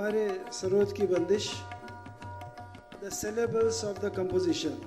हमारे सरोद की बंदिश, the syllables of the composition.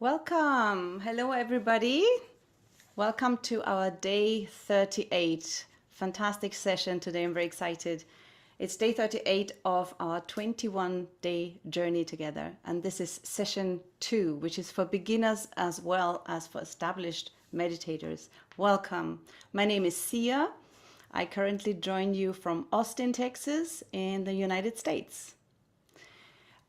Welcome. Hello, everybody. Welcome to our day 38. Fantastic session today. I'm very excited. It's day 38 of our 21-day journey together. And this is session 2, which is for beginners as well as for established meditators. Welcome. My name is Sia. I currently join you from Austin, Texas, in the United States.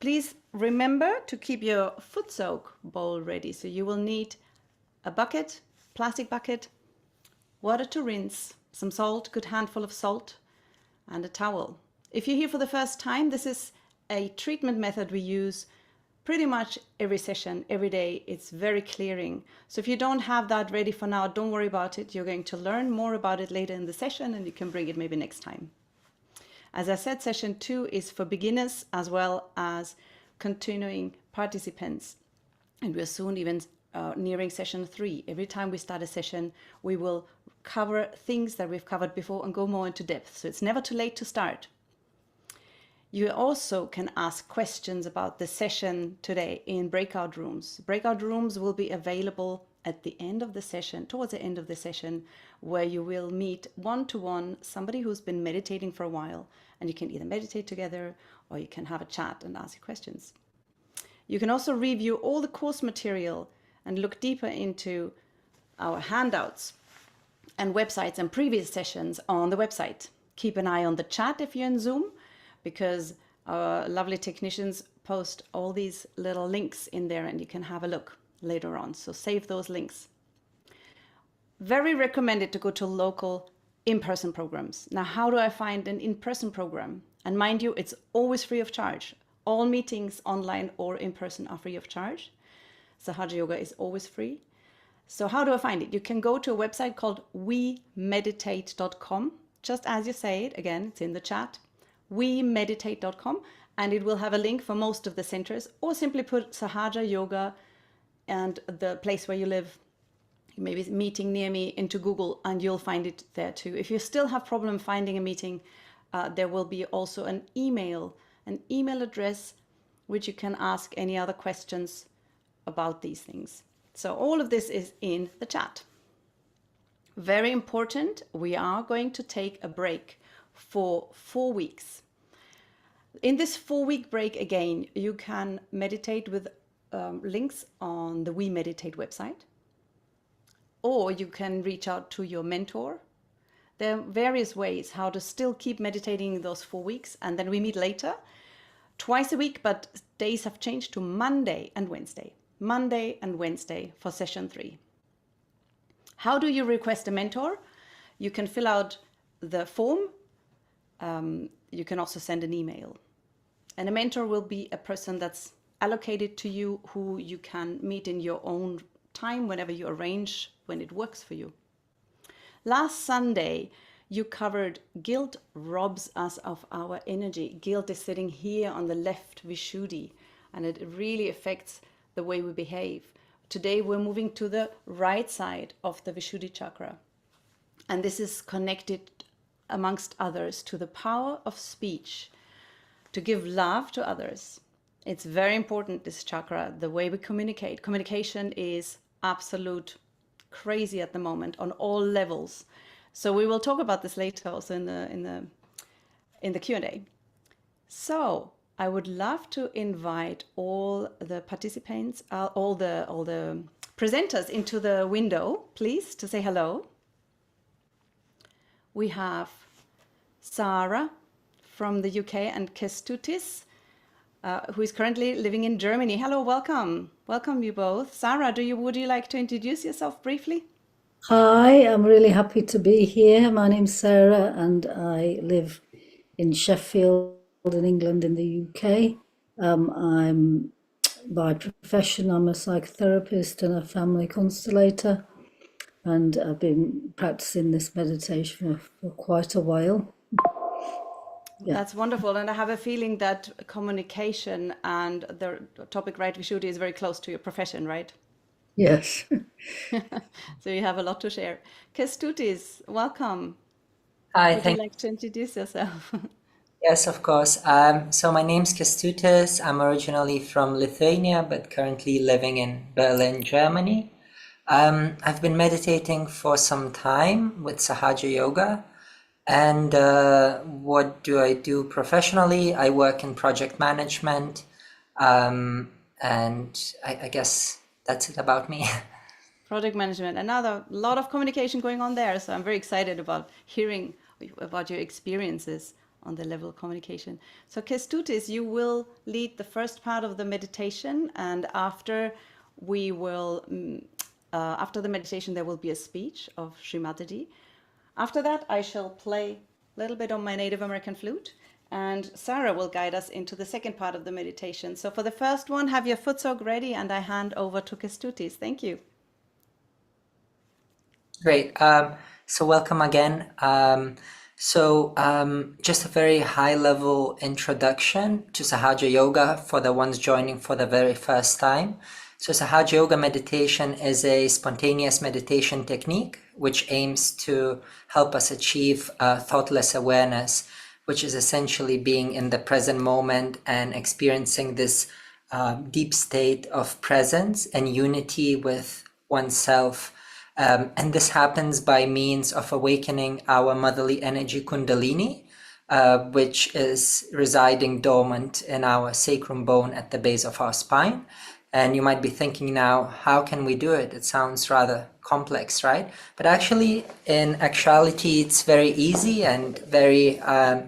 Please remember to keep your foot soak bowl ready. So you will need a bucket, plastic bucket, water to rinse, some salt, good handful of salt, and a towel. If you're here for the first time, this is a treatment method we use pretty much every session, every day. It's very clearing. So if you don't have that ready for now, don't worry about it. You're going to learn more about it later in the session, and you can bring it maybe next time. As I said, session 2 is for beginners as well as continuing participants. And we're soon even nearing session 3. Every time we start a session, we will cover things that we've covered before and go more into depth. So it's never too late to start. You also can ask questions about the session today in breakout rooms. Breakout rooms will be available at the end of the session, towards the end of the session, where you will meet one-to-one somebody who's been meditating for a while, and you can either meditate together or you can have a chat and ask questions. You can also review all the course material and look deeper into our handouts and websites and previous sessions on the website. Keep an eye on the chat if you're in Zoom, because our lovely technicians post all these little links in there and you can have a look later on. So save those links. Very recommended to go to local in-person programs. Now, how do I find an in-person program? And mind you, it's always free of charge. All meetings online or in person are free of charge. Sahaja Yoga is always free. So how do I find it? You can go to a website called wemeditate.com. Just as you say it, again, it's in the chat, wemeditate.com, and it will have a link for most of the centers, or simply put Sahaja Yoga and the place where you live, maybe meeting near me, into Google, and you'll find it there too. If you still have problem finding a meeting, there will be also an email address which you can ask any other questions about these things. So all of this is in the chat. Very important, we are going to take a break for 4 weeks. In this 4-week break, again, you can meditate with links on the We Meditate website, or you can reach out to your mentor. There are various ways how to still keep meditating those 4 weeks, and then we meet later, twice a week, but days have changed to Monday and Wednesday for session 3. How do you request a mentor? You can fill out the form. You can also send an email. And a mentor will be a person that's allocated to you, who you can meet in your own time whenever you arrange, when it works for you. Last Sunday, you covered guilt robs us of our energy. Guilt is sitting here on the left Vishuddhi, and it really affects the way we behave. Today, we're moving to the right side of the Vishuddhi chakra. And this is connected, amongst others, to the power of speech, to give love to others. It's very important, this chakra, the way we communicate. Communication is absolute crazy at the moment on all levels. So we will talk about this later also in the Q&A. So I would love to invite all the participants, all the presenters into the window, please, to say hello. We have Sarah from the UK and Kestutis, who is currently living in Germany. Hello, welcome. Welcome you both. Sarah, would you like to introduce yourself briefly? Hi, I'm really happy to be here. My name's Sarah and I live in Sheffield in England in the UK. I'm by profession, I'm a psychotherapist and a family constellator, and I've been practicing this meditation for quite a while. Yeah. That's wonderful. And I have a feeling that communication and the topic right Vishuddhi is very close to your profession, right? Yes. So you have a lot to share. Kestutis, welcome. Hi, Would you like to introduce yourself? Yes, of course. So my name's Kęstutis. I'm originally from Lithuania, but currently living in Berlin, Germany. I've been meditating for some time with Sahaja Yoga. And what do I do professionally? I work in project management. And I guess that's it about me. Project management, another lot of communication going on there. So I'm very excited about hearing about your experiences on the level of communication. So Kestutis, you will lead the first part of the meditation, and after we will, after the meditation, there will be a speech of Shri Mataji. After that, I shall play a little bit on my Native American flute, and Sarah will guide us into the second part of the meditation. So for the first one, have your foot soak ready, and I hand over to Kestutis. Thank you. Great. So welcome again. Just a very high level introduction to Sahaja Yoga for the ones joining for the very first time. So Sahaja Yoga meditation is a spontaneous meditation technique which aims to help us achieve thoughtless awareness, which is essentially being in the present moment and experiencing this deep state of presence and unity with oneself. And this happens by means of awakening our motherly energy kundalini, which is residing dormant in our sacrum bone at the base of our spine. And you might be thinking now, how can we do it? It sounds rather complex, right? But actually, in actuality, it's very easy and very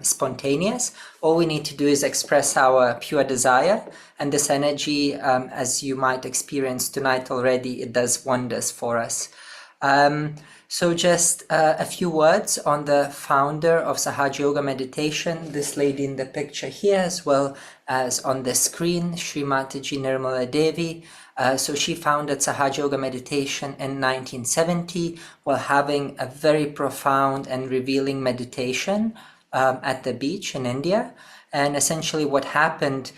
spontaneous. All we need to do is express our pure desire. And this energy, as you might experience tonight already, it does wonders for us. So just a few words on the founder of Sahaja Yoga Meditation, this lady in the picture here, as well as on the screen, Shri Mataji Nirmala Devi. So she founded Sahaja Yoga Meditation in 1970 while having a very profound and revealing meditation at the beach in India. And essentially what happened,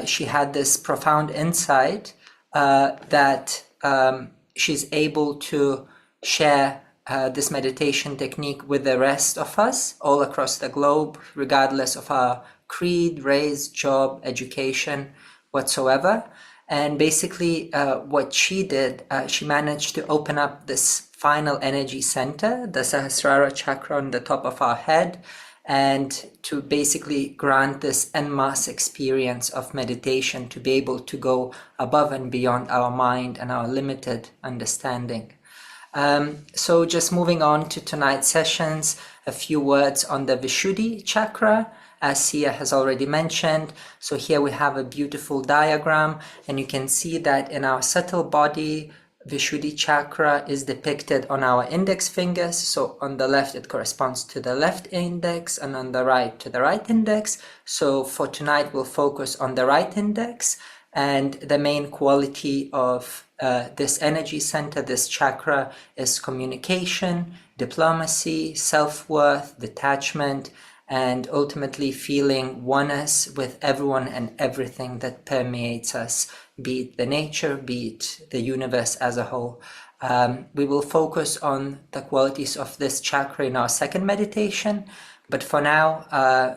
she had this profound insight that she's able to share this meditation technique with the rest of us all across the globe, regardless of our creed, race, job, education, whatsoever. And basically what she did, she managed to open up this final energy center, the Sahasrara chakra on the top of our head, and to basically grant this en masse experience of meditation to be able to go above and beyond our mind and our limited understanding. So just moving on to tonight's sessions, a few words on the Vishuddhi chakra, as Sia has already mentioned. So here we have a beautiful diagram, and you can see that in our subtle body, Vishuddhi chakra is depicted on our index fingers. So on the left, it corresponds to the left index, and on the right to the right index. So for tonight, we'll focus on the right index, and the main quality of this energy center, this chakra, is communication, diplomacy, self-worth, detachment, and ultimately feeling oneness with everyone and everything that permeates us, be it the nature, be it the universe as a whole. We will focus on the qualities of this chakra in our second meditation, but for now,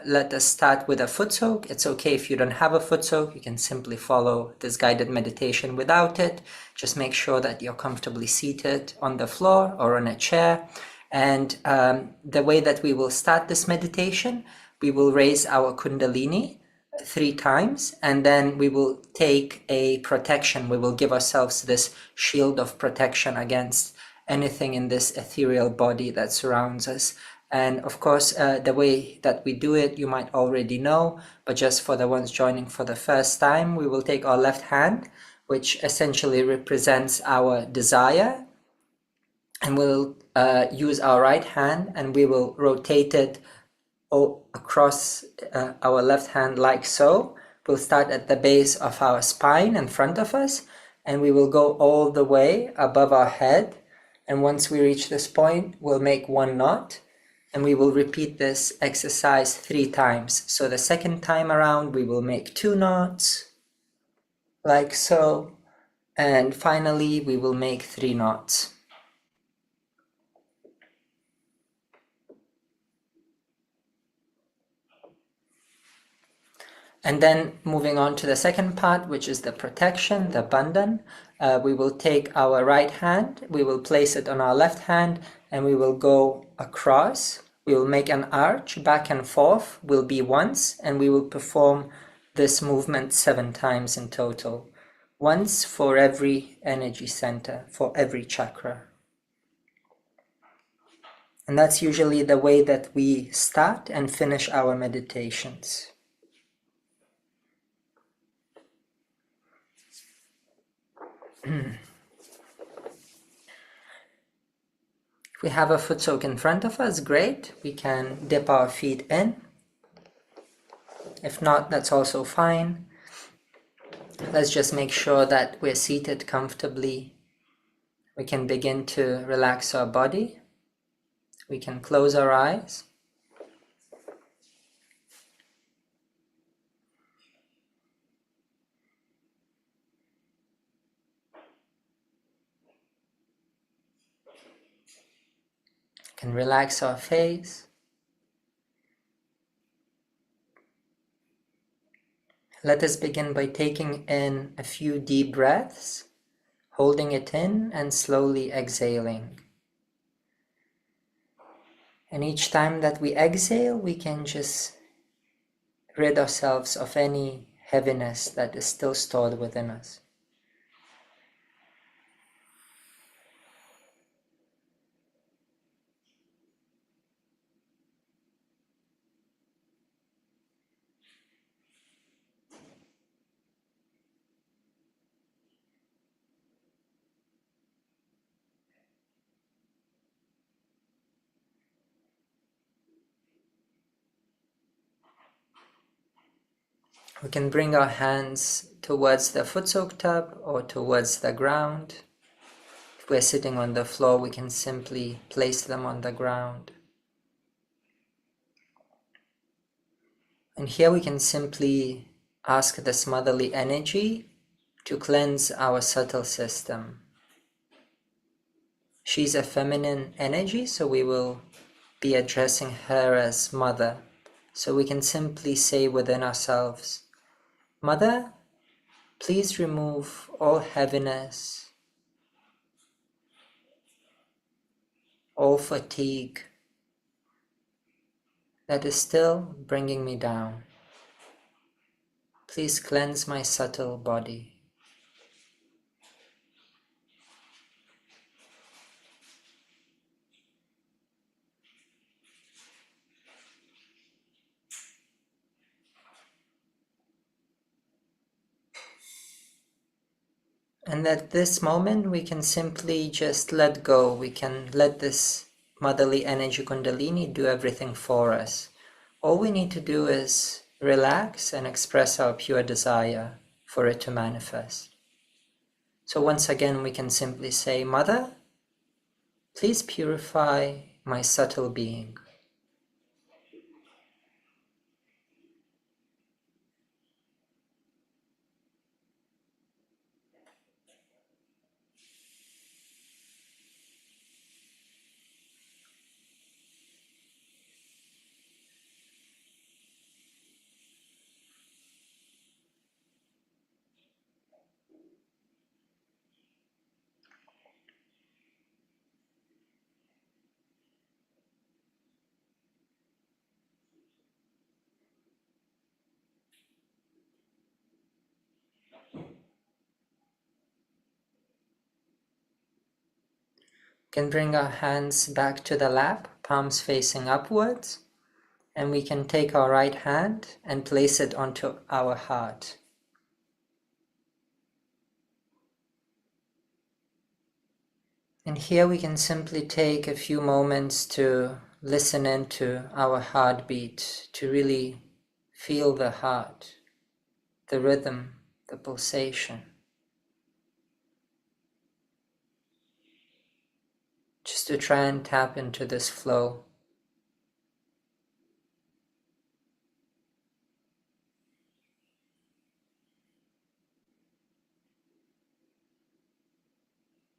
let us start with a foot soak. It's okay if you don't have a foot soak, you can simply follow this guided meditation without it. Just make sure that you're comfortably seated on the floor or on a chair. And the way that we will start this meditation, we will raise our kundalini 3 times, and then we will take a protection. We will give ourselves this shield of protection against anything in this ethereal body that surrounds us. And of course, the way that we do it, you might already know, but just for the ones joining for the first time, we will take our left hand, which essentially represents our desire, and we'll use our right hand and we will rotate it across our left hand like so. We'll start at the base of our spine in front of us, and we will go all the way above our head. And once we reach this point, we'll make 1 knot, and we will repeat this exercise 3 times. So the second time around, we will make 2 knots, like so. And finally, we will make 3 knots. And then moving on to the second part, which is the protection, the bandhan. We will take our right hand, we will place it on our left hand, and we will go across. We will make an arch back and forth, will be once, and we will perform this movement 7 times in total. Once for every energy center, for every chakra. And that's usually the way that we start and finish our meditations. If we have a foot soak in front of us, great. We can dip our feet in. If not, that's also fine. Let's just make sure that we're seated comfortably. We can begin to relax our body. We can close our eyes. We can relax our face. Let us begin by taking in a few deep breaths, holding it in and slowly exhaling. And each time that we exhale, we can just rid ourselves of any heaviness that is still stored within us. We can bring our hands towards the foot soak tub or towards the ground. If we're sitting on the floor, we can simply place them on the ground. And here we can simply ask this motherly energy to cleanse our subtle system. She's a feminine energy, so we will be addressing her as mother. So we can simply say within ourselves, Mother, please remove all heaviness, all fatigue that is still bringing me down. Please cleanse my subtle body. And at this moment, we can simply just let go. We can let this motherly energy Kundalini do everything for us. All we need to do is relax and express our pure desire for it to manifest. So once again, we can simply say, Mother, please purify my subtle being. We can bring our hands back to the lap, palms facing upwards, and we can take our right hand and place it onto our heart. And here we can simply take a few moments to listen into our heartbeat, to really feel the heart, the rhythm, the pulsation. Just to try and tap into this flow.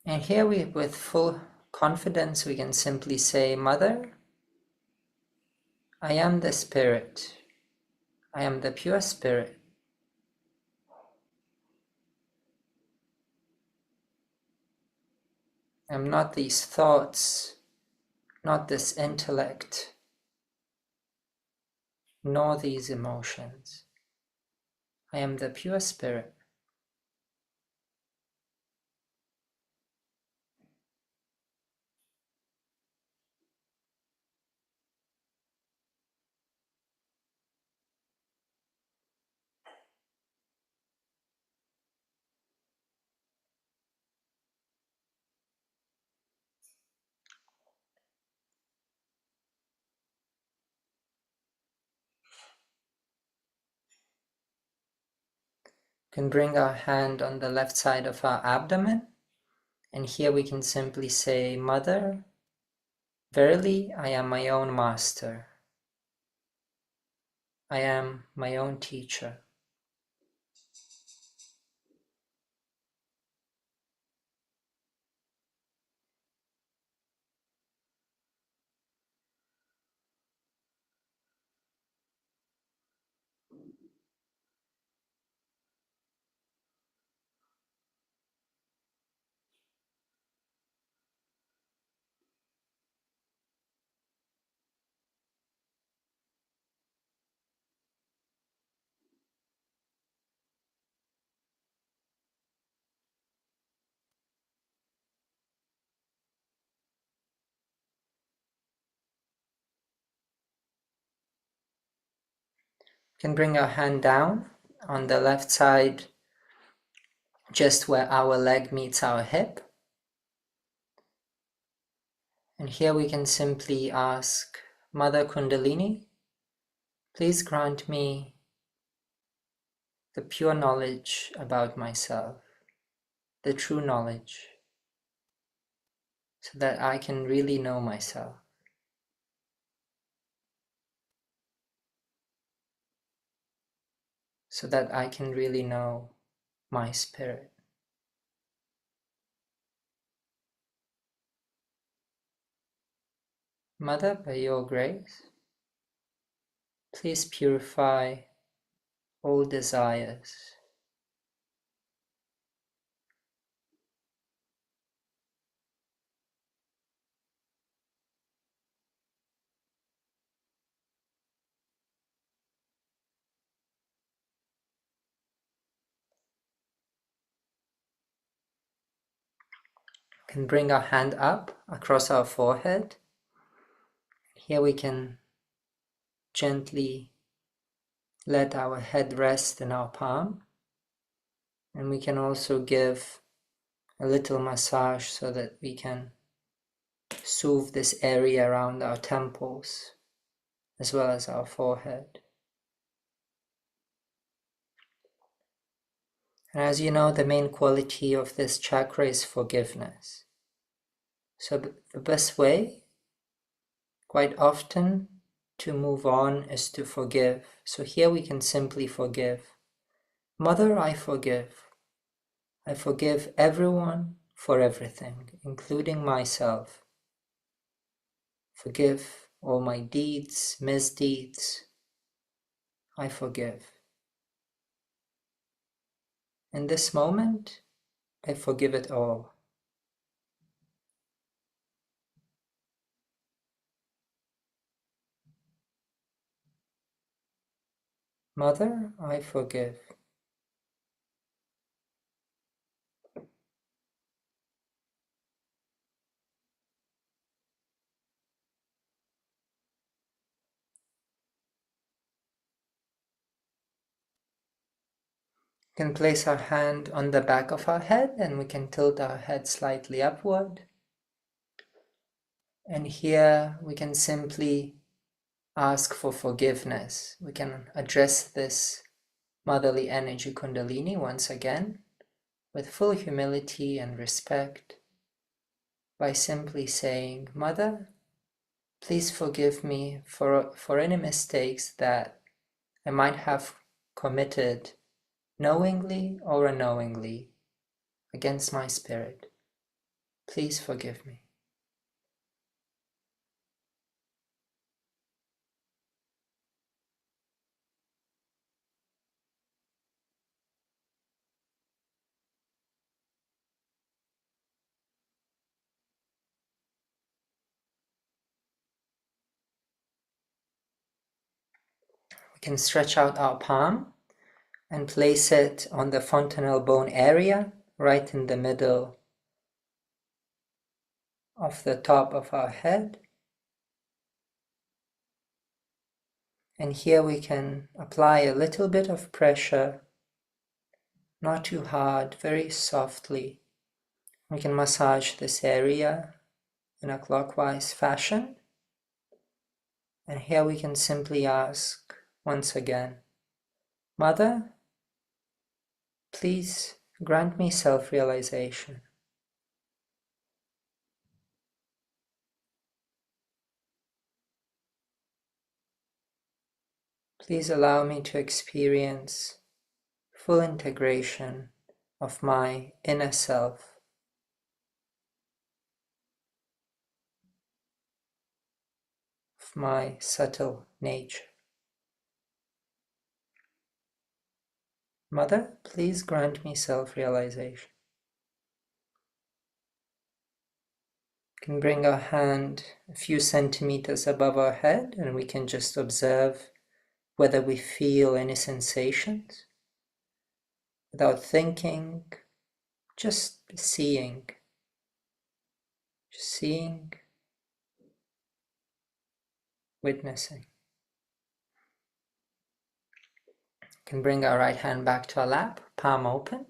And here with full confidence, we can simply say, Mother, I am the spirit. I am the pure spirit. I am not these thoughts, not this intellect, nor these emotions. I am the pure spirit. Can bring our hand on the left side of our abdomen, and here we can simply say, Mother, verily I am my own master. I am my own teacher. Can bring our hand down on the left side, just where our leg meets our hip. And here we can simply ask, Mother Kundalini, please grant me the pure knowledge about myself, the true knowledge, so that I can really know myself. So that I can really know my spirit. Mother, by your grace, please purify all desires. Can bring our hand up across our forehead. Here we can gently let our head rest in our palm, and we can also give a little massage so that we can soothe this area around our temples as well as our forehead. And as you know, the main quality of this chakra is forgiveness. So the best way, quite often, to move on is to forgive. So here we can simply forgive. Mother, I forgive. I forgive everyone for everything, including myself. Forgive all my deeds, misdeeds. I forgive. In this moment, I forgive it all. Mother, I forgive. We can place our hand on the back of our head and we can tilt our head slightly upward. And here we can simply ask for forgiveness. We can address this motherly energy Kundalini once again with full humility and respect by simply saying, Mother, please forgive me for any mistakes that I might have committed knowingly or unknowingly against my spirit. Please forgive me. can stretch out our palm and place it on the fontanelle bone area, right in the middle of the top of our head. And here we can apply a little bit of pressure, not too hard, very softly. We can massage this area in a clockwise fashion. And here we can simply ask once again, Mother, please grant me self-realization. Please allow me to experience full integration of my inner self, of my subtle nature. Mother, please grant me self-realization. We can bring our hand a few centimeters above our head and we can just observe whether we feel any sensations without thinking, just seeing, witnessing. We can bring our right hand back to our lap, palm open.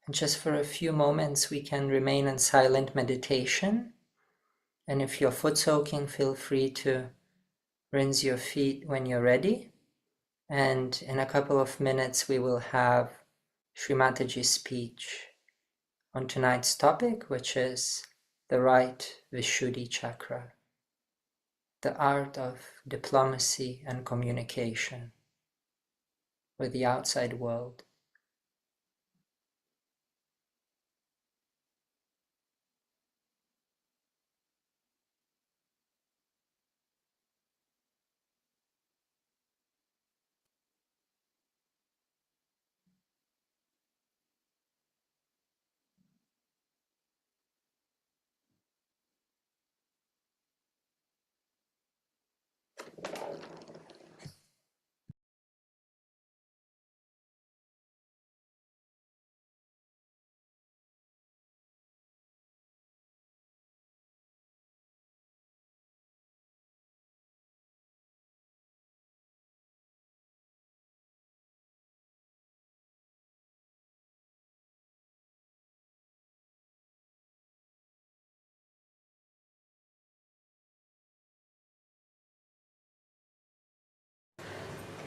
And just for a few moments we can remain in silent meditation. And if you're foot soaking, feel free to rinse your feet when you're ready. And in a couple of minutes we will have Shri Mataji's speech on tonight's topic, which is the right Vishuddhi chakra, the art of diplomacy and communication with the outside world.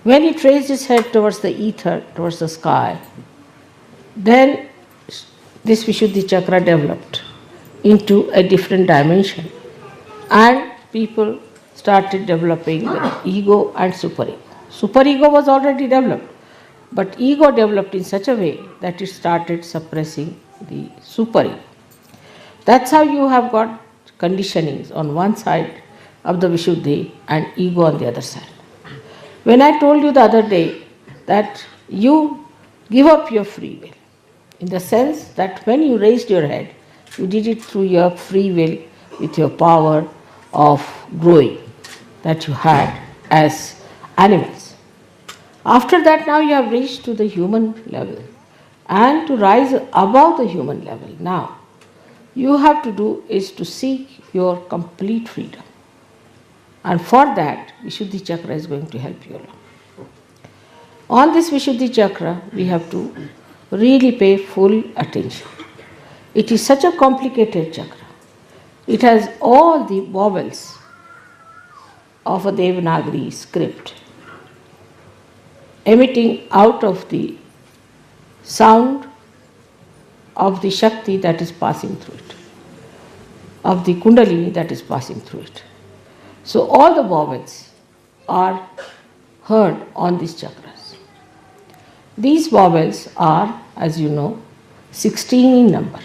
When he raised his head towards the ether, towards the sky, then this Vishuddhi chakra developed into a different dimension. And people started developing the ego and superego. Superego was already developed, but ego developed in such a way that it started suppressing the superego. That's how you have got conditionings on one side of the Vishuddhi and ego on the other side. When I told you the other day that you give up your free will, in the sense that when you raised your head, you did it through your free will with your power of growing that you had as animals. After that, now you have reached to the human level, and to rise above the human level now, you have to do is to seek your complete freedom. And for that, Vishuddhi chakra is going to help you along. On this Vishuddhi chakra, we have to really pay full attention. It is such a complicated chakra. It has all the vowels of a Devanagari script emitting out of the sound of the Shakti that is passing through it, of the Kundalini that is passing through it. So all the vowels are heard on these chakras. These vowels are, as you know, 16 in number.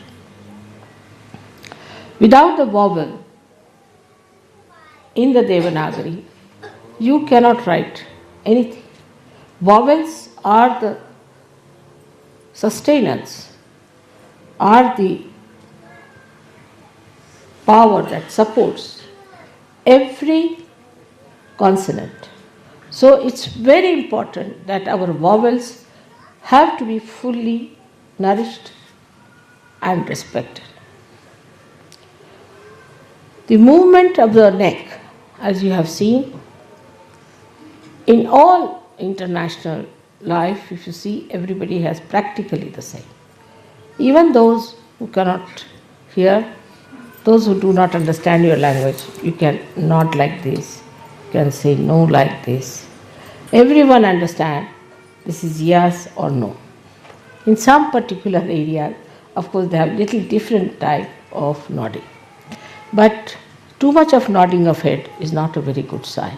Without the vowel in the Devanagari, you cannot write anything. Vowels are the sustenance, are the power that supports every consonant. So it's very important that our vowels have to be fully nourished and respected. The movement of the neck, as you have seen, in all international life, if you see, everybody has practically the same. Even those who cannot hear, those who do not understand your language, you can nod like this, you can say no like this. Everyone understands this is yes or no. In some particular area, of course, they have little different type of nodding. But too much of nodding of head is not a very good sign.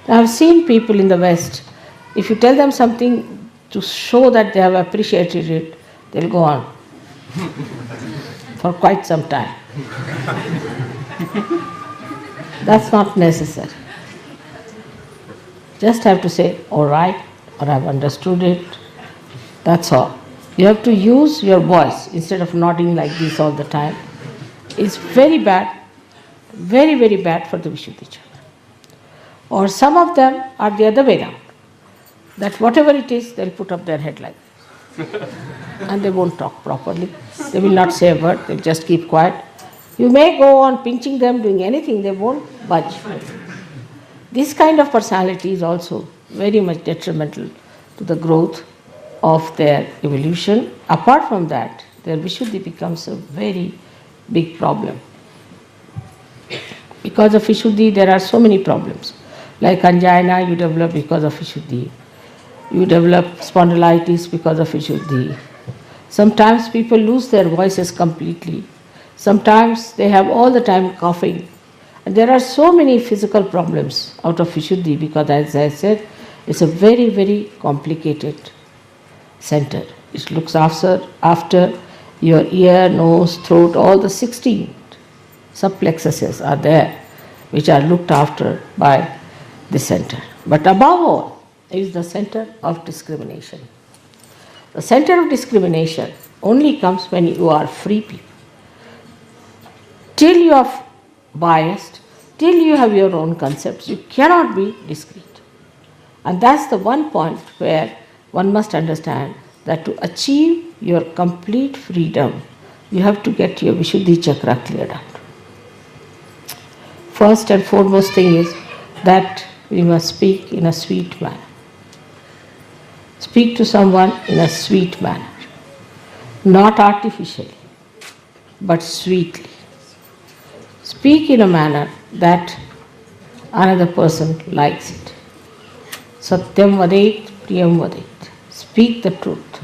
I have seen people in the West, if you tell them something to show that they have appreciated it, they'll go on for quite some time. That's not necessary. Just have to say, all right, or I've understood it. That's all. You have to use your voice instead of nodding like this all the time. It's very bad, very, very bad for the Vishuddhi chakra. Or some of them are the other way around. That whatever it is, they'll put up their head like this. And they won't talk properly. They will not say a word, they'll just keep quiet. You may go on pinching them, doing anything, they won't budge. This kind of personality is also very much detrimental to the growth of their evolution. Apart from that, their Vishuddhi becomes a very big problem. Because of Vishuddhi, there are so many problems. Like angina, you develop because of Vishuddhi. You develop spondylitis because of Vishuddhi. Sometimes people lose their voices completely. Sometimes they have all the time coughing. And there are so many physical problems out of Vishuddhi because, as I said, it's a very, very complicated center. It looks after your ear, nose, throat, all the 16 subplexuses are there, which are looked after by the center. But above all is the center of discrimination. The center of discrimination only comes when you are free people. Till you are biased, till you have your own concepts, you cannot be discreet. And that's the one point where one must understand that to achieve your complete freedom, you have to get your Vishuddhi chakra cleared out. First and foremost thing is that we must speak in a sweet manner. Speak to someone in a sweet manner, not artificially, but sweetly. Speak in a manner that another person likes it. Satyam vadet, priyam vadet. Speak the truth.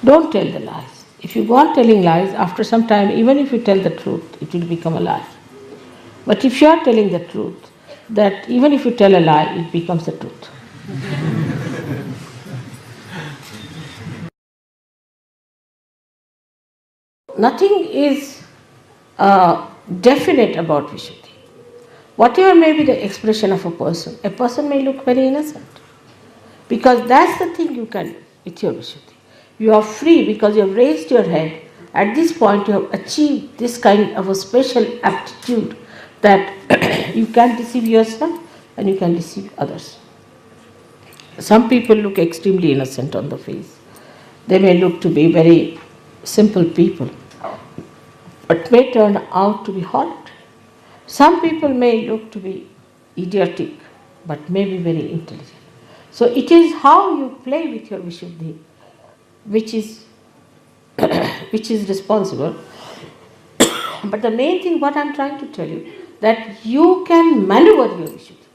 Don't tell the lies. If you go on telling lies, after some time, even if you tell the truth, it will become a lie. But if you are telling the truth, that even if you tell a lie, it becomes the truth. Nothing is definite about Vishuddhi. Whatever may be the expression of a person may look very innocent. Because that's the thing you can do with your Vishuddhi. You are free because you have raised your head. At this point, you have achieved this kind of a special aptitude that you can deceive yourself and you can deceive others. Some people look extremely innocent on the face. They may look to be very simple people, but may turn out to be horrid. Some people may look to be idiotic, but may be very intelligent. So it is how you play with your Vishuddhi which is responsible. But the main thing what I am trying to tell you, that you can maneuver your Vishuddhi.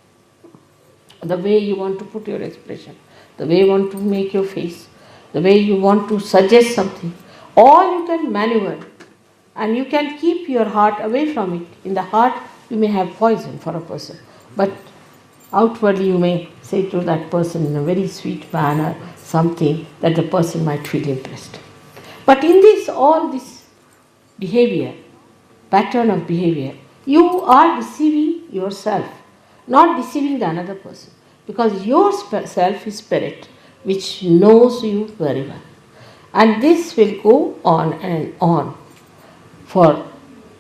The way you want to put your expression, the way you want to make your face, the way you want to suggest something, all you can maneuver. And you can keep your heart away from it. In the heart, you may have poison for a person. But Outwardly, you may say to that person in a very sweet manner something that the person might feel impressed. But in this, all this behavior, pattern of behavior, you are deceiving yourself, not deceiving the another person, because your self is spirit which knows you very well. And this will go on and on for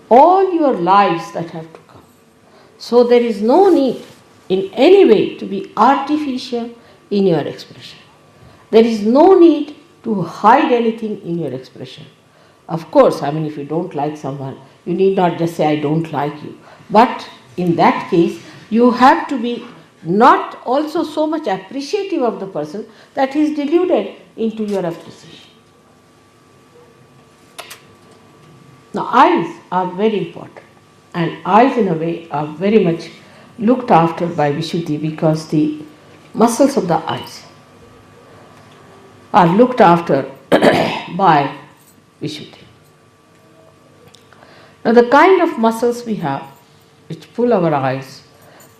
all your lives that have to come. So there is no need in any way to be artificial in your expression. There is no need to hide anything in your expression. Of course, I mean, if you don't like someone, you need not just say, I don't like you. But in that case, you have to be not also so much appreciative of the person that he is deluded into your appreciation. Now, eyes are very important, and eyes, in a way, are very much looked after by Vishuddhi because the muscles of the eyes are looked after by Vishuddhi. Now, the kind of muscles we have, which pull our eyes,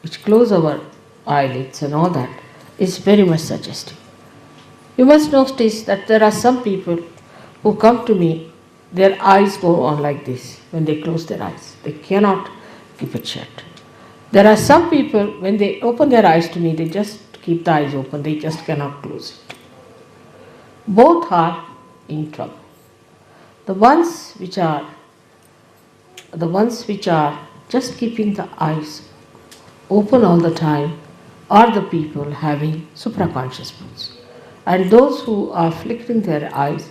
which close our eyelids, and all that, is very much suggestive. You must notice that there are some people who come to me, their eyes go on like this when they close their eyes. They cannot keep it shut. There are some people, when they open their eyes to me, they just keep the eyes open, they just cannot close it. Both are in trouble. The ones which are just keeping the eyes open all the time are the people having supraconscious moods. And those who are flickering their eyes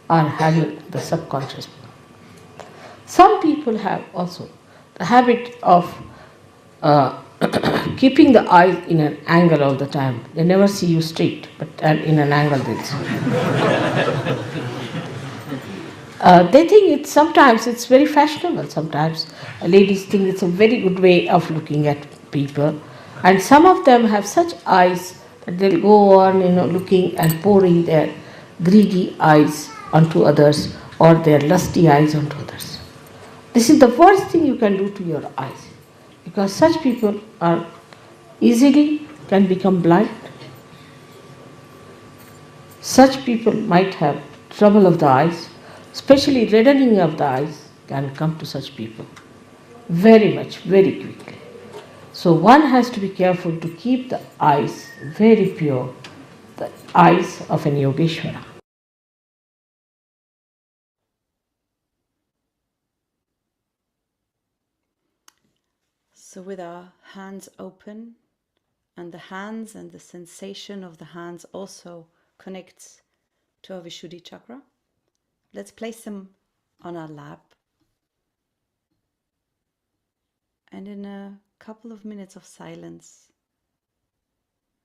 are having the subconscious mood. Some people have also the habit of keeping the eyes in an angle all the time. They never see you straight, but in an angle they see. They think sometimes it's very fashionable. Sometimes ladies think it's a very good way of looking at people. And some of them have such eyes that they'll go on, looking and pouring their greedy eyes onto others or their lusty eyes onto others. This is the worst thing you can do to your eyes, because such people are easily can become blind. Such people might have trouble of the eyes, especially reddening of the eyes can come to such people very much, very quickly. So one has to be careful to keep the eyes very pure, the eyes of an Yogeshwara. So with our hands open, and the hands and the sensation of the hands also connects to our Vishuddhi chakra, let's place them on our lap. And in a couple of minutes of silence,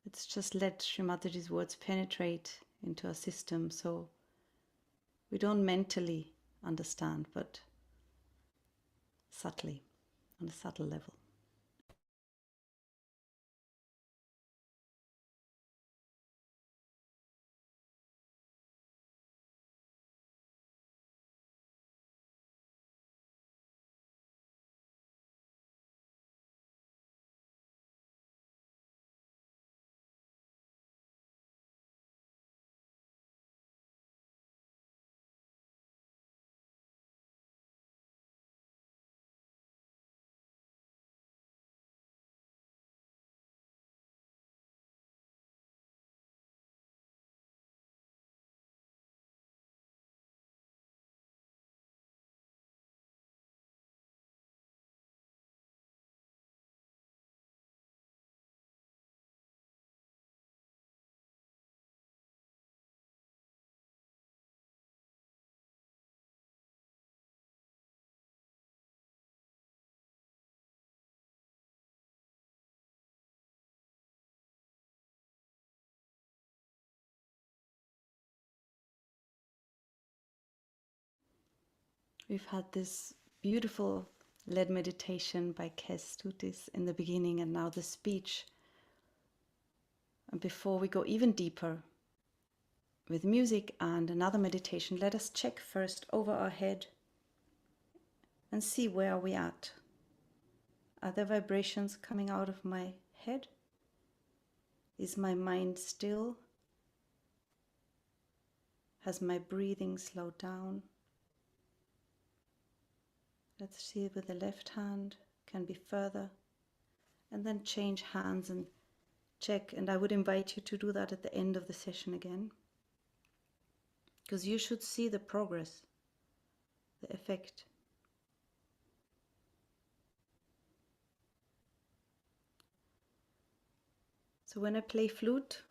let's just let Shri Mataji's words penetrate into our system so we don't mentally understand, but subtly, on a subtle level. We've had this beautiful led meditation by Kestutis in the beginning, and now the speech. And before we go even deeper with music and another meditation, let us check first over our head and see where are we at. Are there vibrations coming out of my head? Is my mind still? Has my breathing slowed down? Let's see with the left hand, can be further. And then change hands and check. And I would invite you to do that at the end of the session again. Because you should see the progress, the effect. So when I play flute,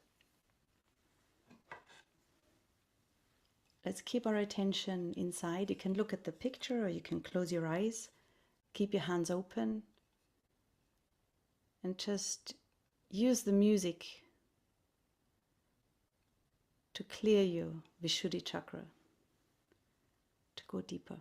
let's keep our attention inside. You can look at the picture or you can close your eyes. Keep your hands open. And just use the music to clear your Vishuddhi chakra, to go deeper.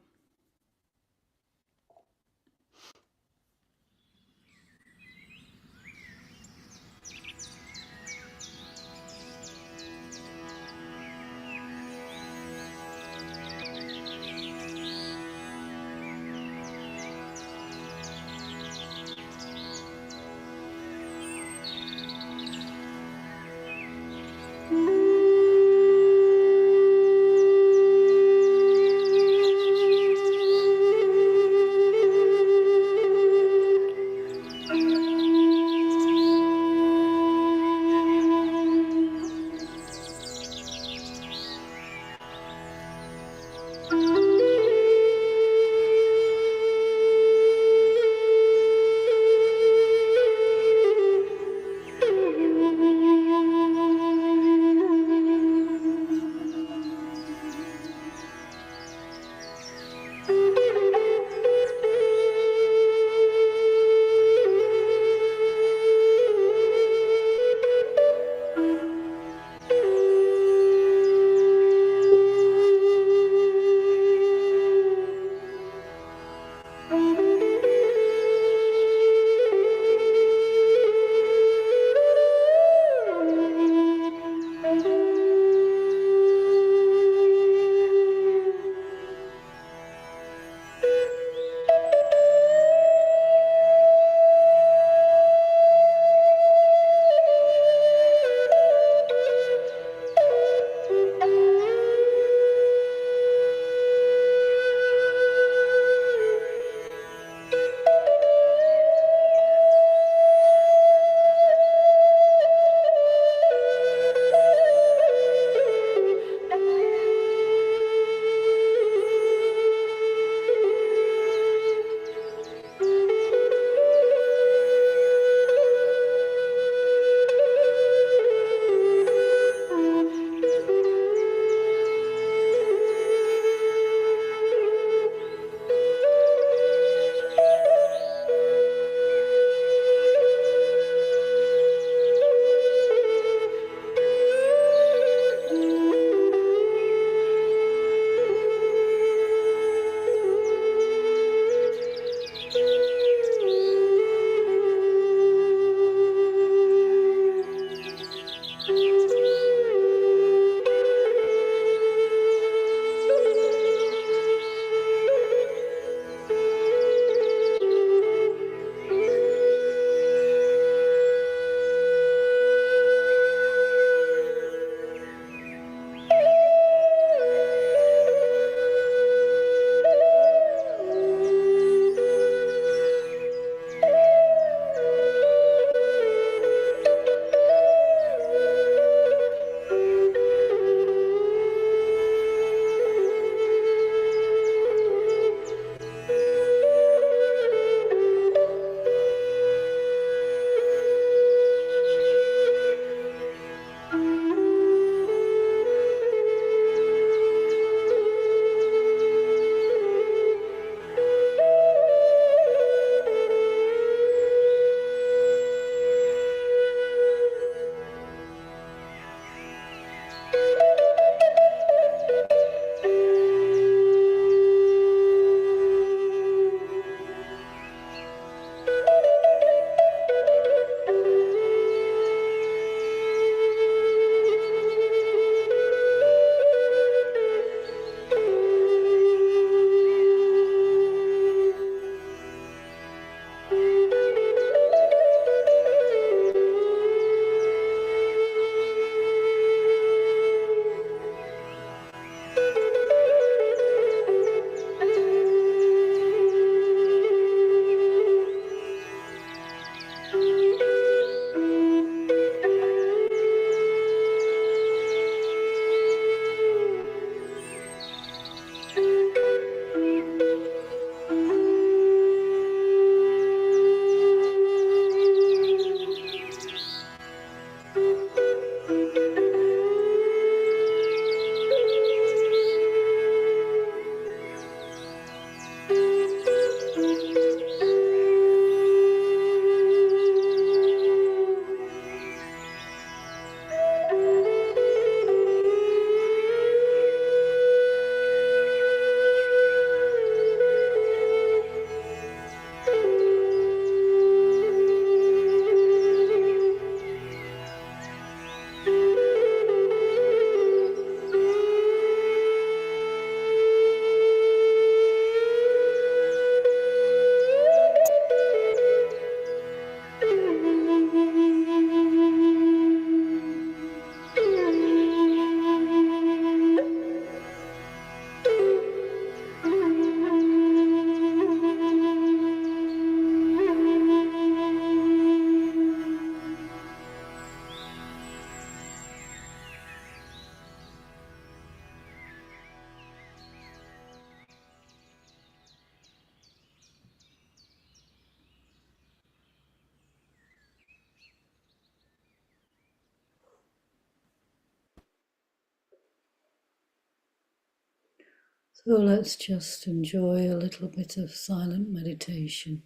So let's just enjoy a little bit of silent meditation.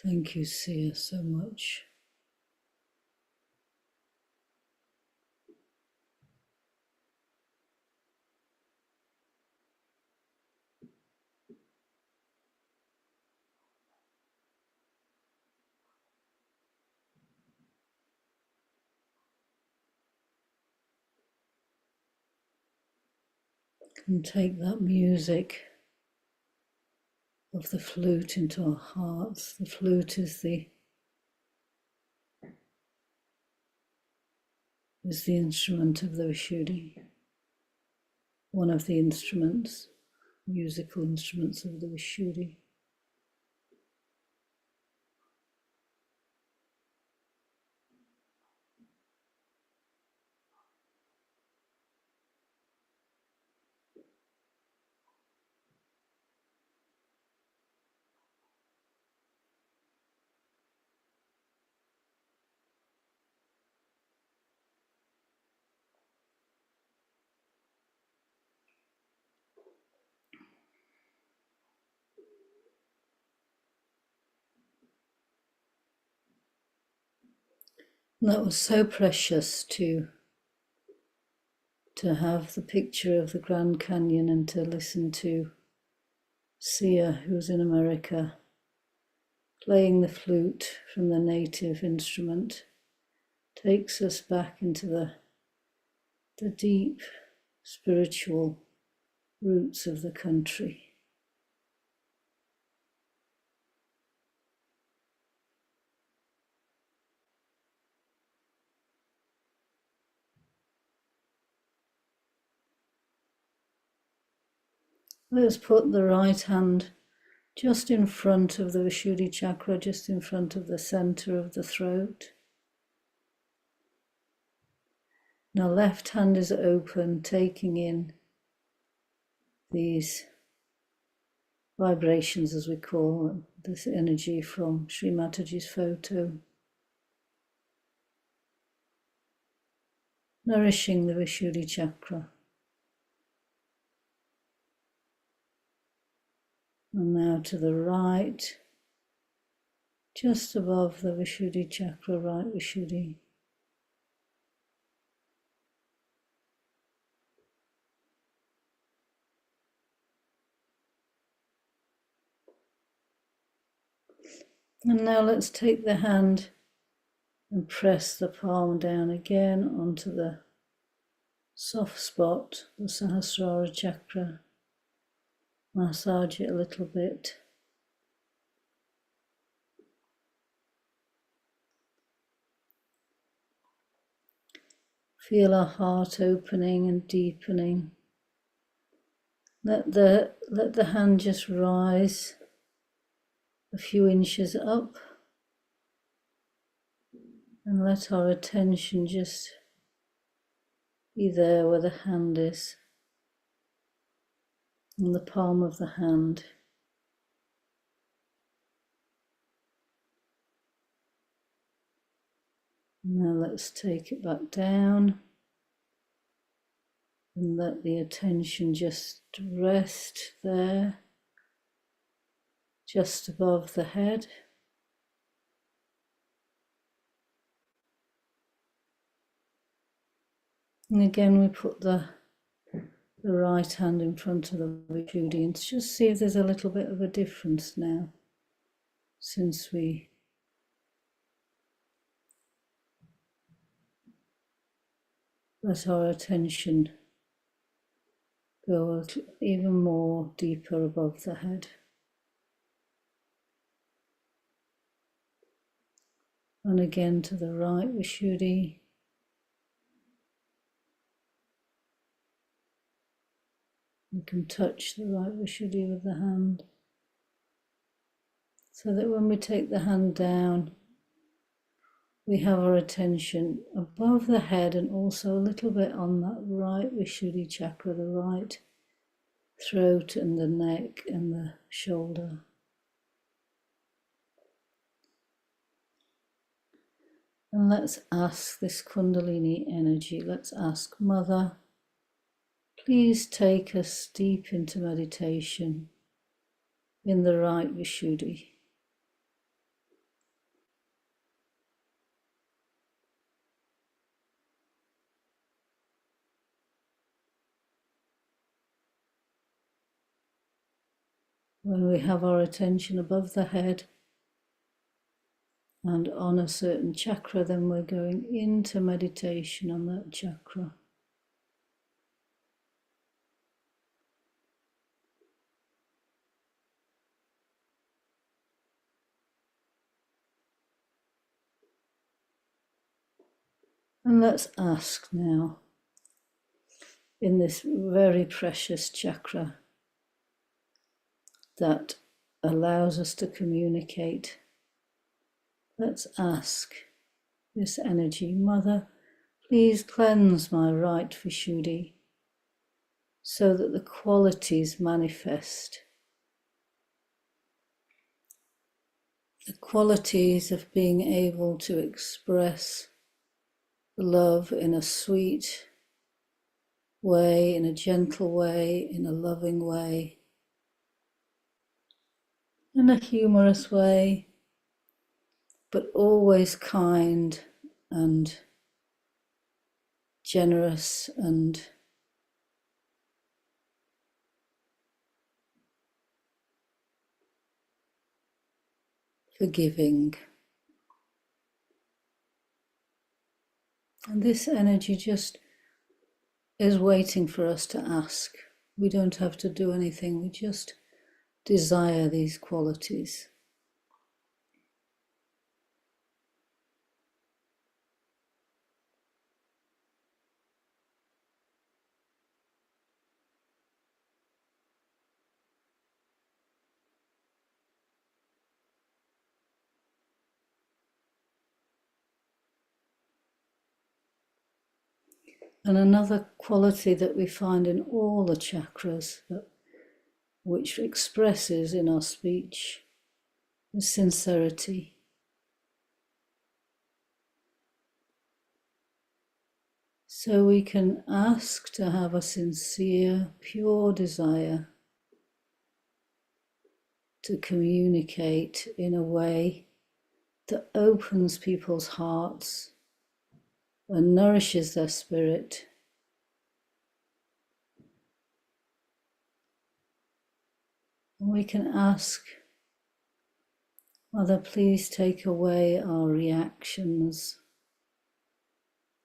Thank you, Sia, so much. And take that music of the flute into our hearts. The flute is the instrument of the Vishuddhi, one of the instruments, musical instruments of the Vishuddhi. And that was so precious to have the picture of the Grand Canyon and to listen to Sia, who's in America, playing the flute from the native instrument, takes us back into the deep spiritual roots of the country. Let's put the right hand just in front of the Vishuddhi chakra, just in front of the center of the throat. Now left hand is open, taking in these vibrations, as we call them, this energy from Shri Mataji's photo, nourishing the Vishuddhi chakra. And now to the right, just above the Vishuddhi chakra, right Vishuddhi. And now let's take the hand and press the palm down again onto the soft spot, the Sahasrara chakra. Massage it a little bit. Feel our heart opening and deepening. Let the hand just rise a few inches up, and let our attention just be there where the hand is, in the palm of the hand. Now let's take it back down and let the attention just rest there, just above the head. And again we put the right hand in front of the Vishuddhi and just see if there's a little bit of a difference now since we let our attention go even more deeper above the head. And again to the right Vishuddhi. You can touch the right Vishuddhi with the hand, so that when we take the hand down, we have our attention above the head and also a little bit on that right Vishuddhi chakra, the right throat and the neck and the shoulder. And let's ask this Kundalini energy, let's ask Mother, please take us deep into meditation in the right Vishuddhi. When we have our attention above the head and on a certain chakra, then we're going into meditation on that chakra. And let's ask now, in this very precious chakra that allows us to communicate, let's ask this energy, Mother, please cleanse my right Vishuddhi so that the qualities manifest. The qualities of being able to express love in a sweet way, in a gentle way, in a loving way, in a humorous way, but always kind and generous and forgiving. And this energy just is waiting for us to ask. We don't have to do anything, we just desire these qualities. And another quality that we find in all the chakras, which expresses in our speech, is sincerity. So we can ask to have a sincere, pure desire to communicate in a way that opens people's hearts and nourishes their spirit. And we can ask, Mother, please take away our reactions.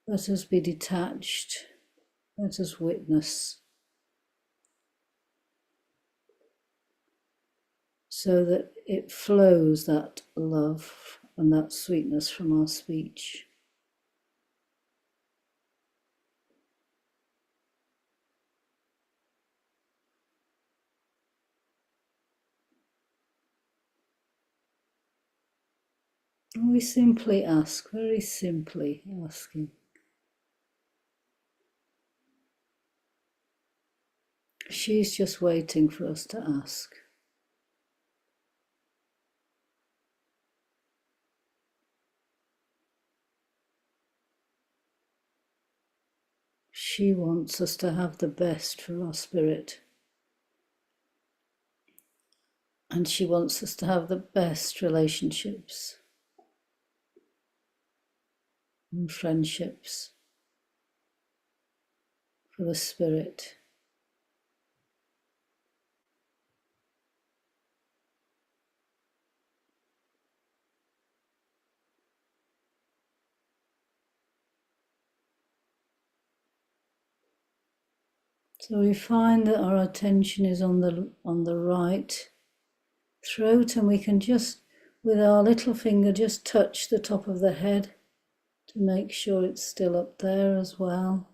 Let us be detached. Let us witness. So that it flows, that love and that sweetness from our speech. And we simply ask, very simply asking. She's just waiting for us to ask. She wants us to have the best for our spirit. And she wants us to have the best relationships and friendships for the spirit. So we find that our attention is on the right throat, and we can just, with our little finger, just touch the top of the head to make sure it's still up there as well.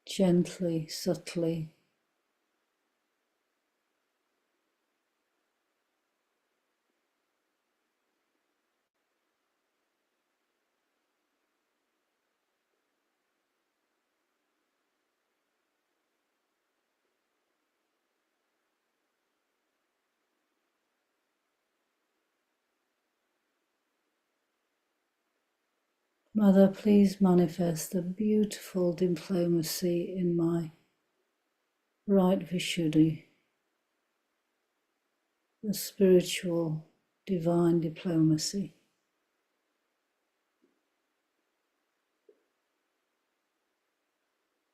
Gently, subtly. Mother, please manifest the beautiful diplomacy in my right Vishuddhi, the spiritual divine diplomacy.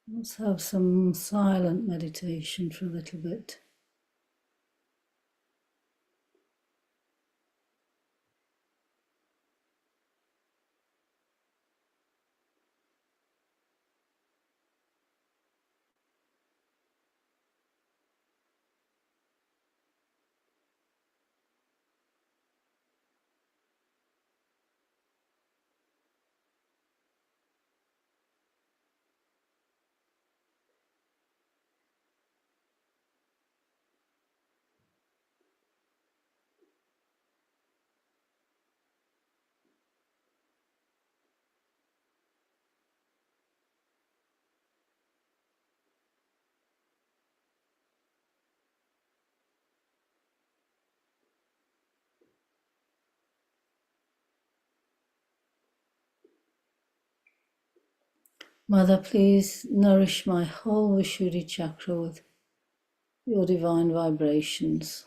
Let's have some silent meditation for a little bit. Mother, please nourish my whole Vishuddhi chakra with your divine vibrations.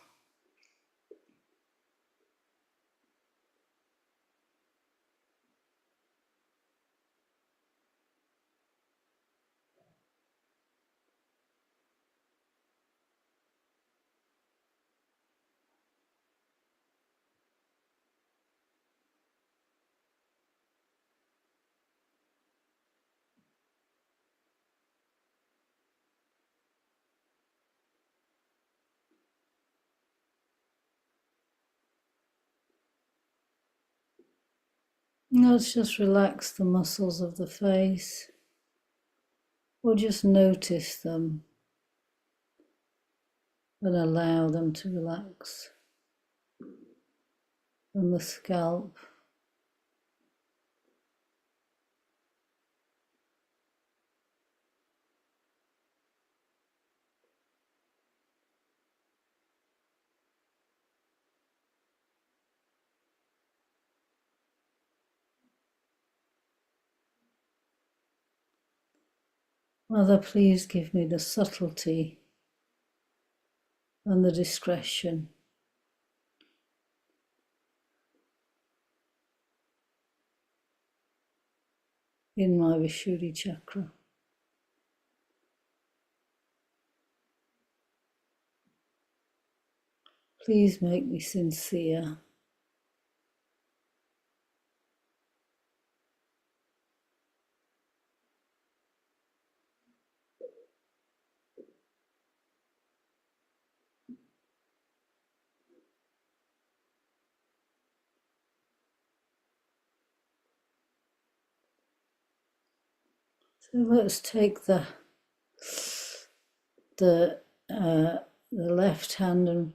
Let's just relax the muscles of the face, or just notice them and allow them to relax. And the scalp. Mother, please give me the subtlety and the discretion in my Vishuddhi chakra. Please make me sincere. So let's take the left hand and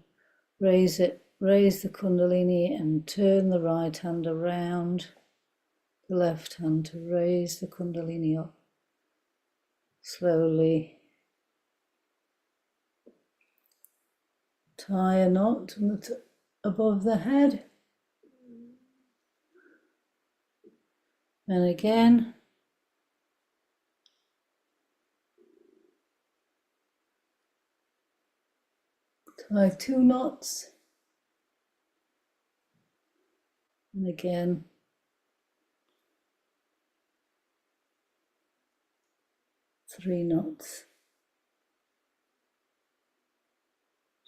raise the Kundalini and turn the right hand around the left hand to raise the Kundalini up slowly. Tie a knot above the head. And again. Tie 2 knots. And again. 3 knots.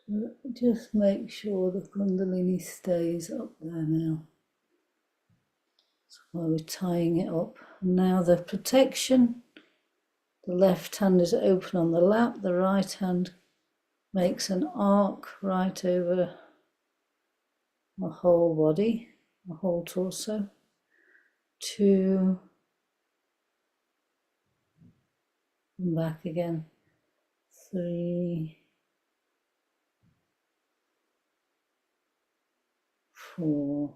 So just make sure the Kundalini stays up there now. So while we're tying it up. And now the protection. The left hand is open on the lap, the right hand makes an arc right over the whole body, the whole torso. 2, and back again. 3, 4,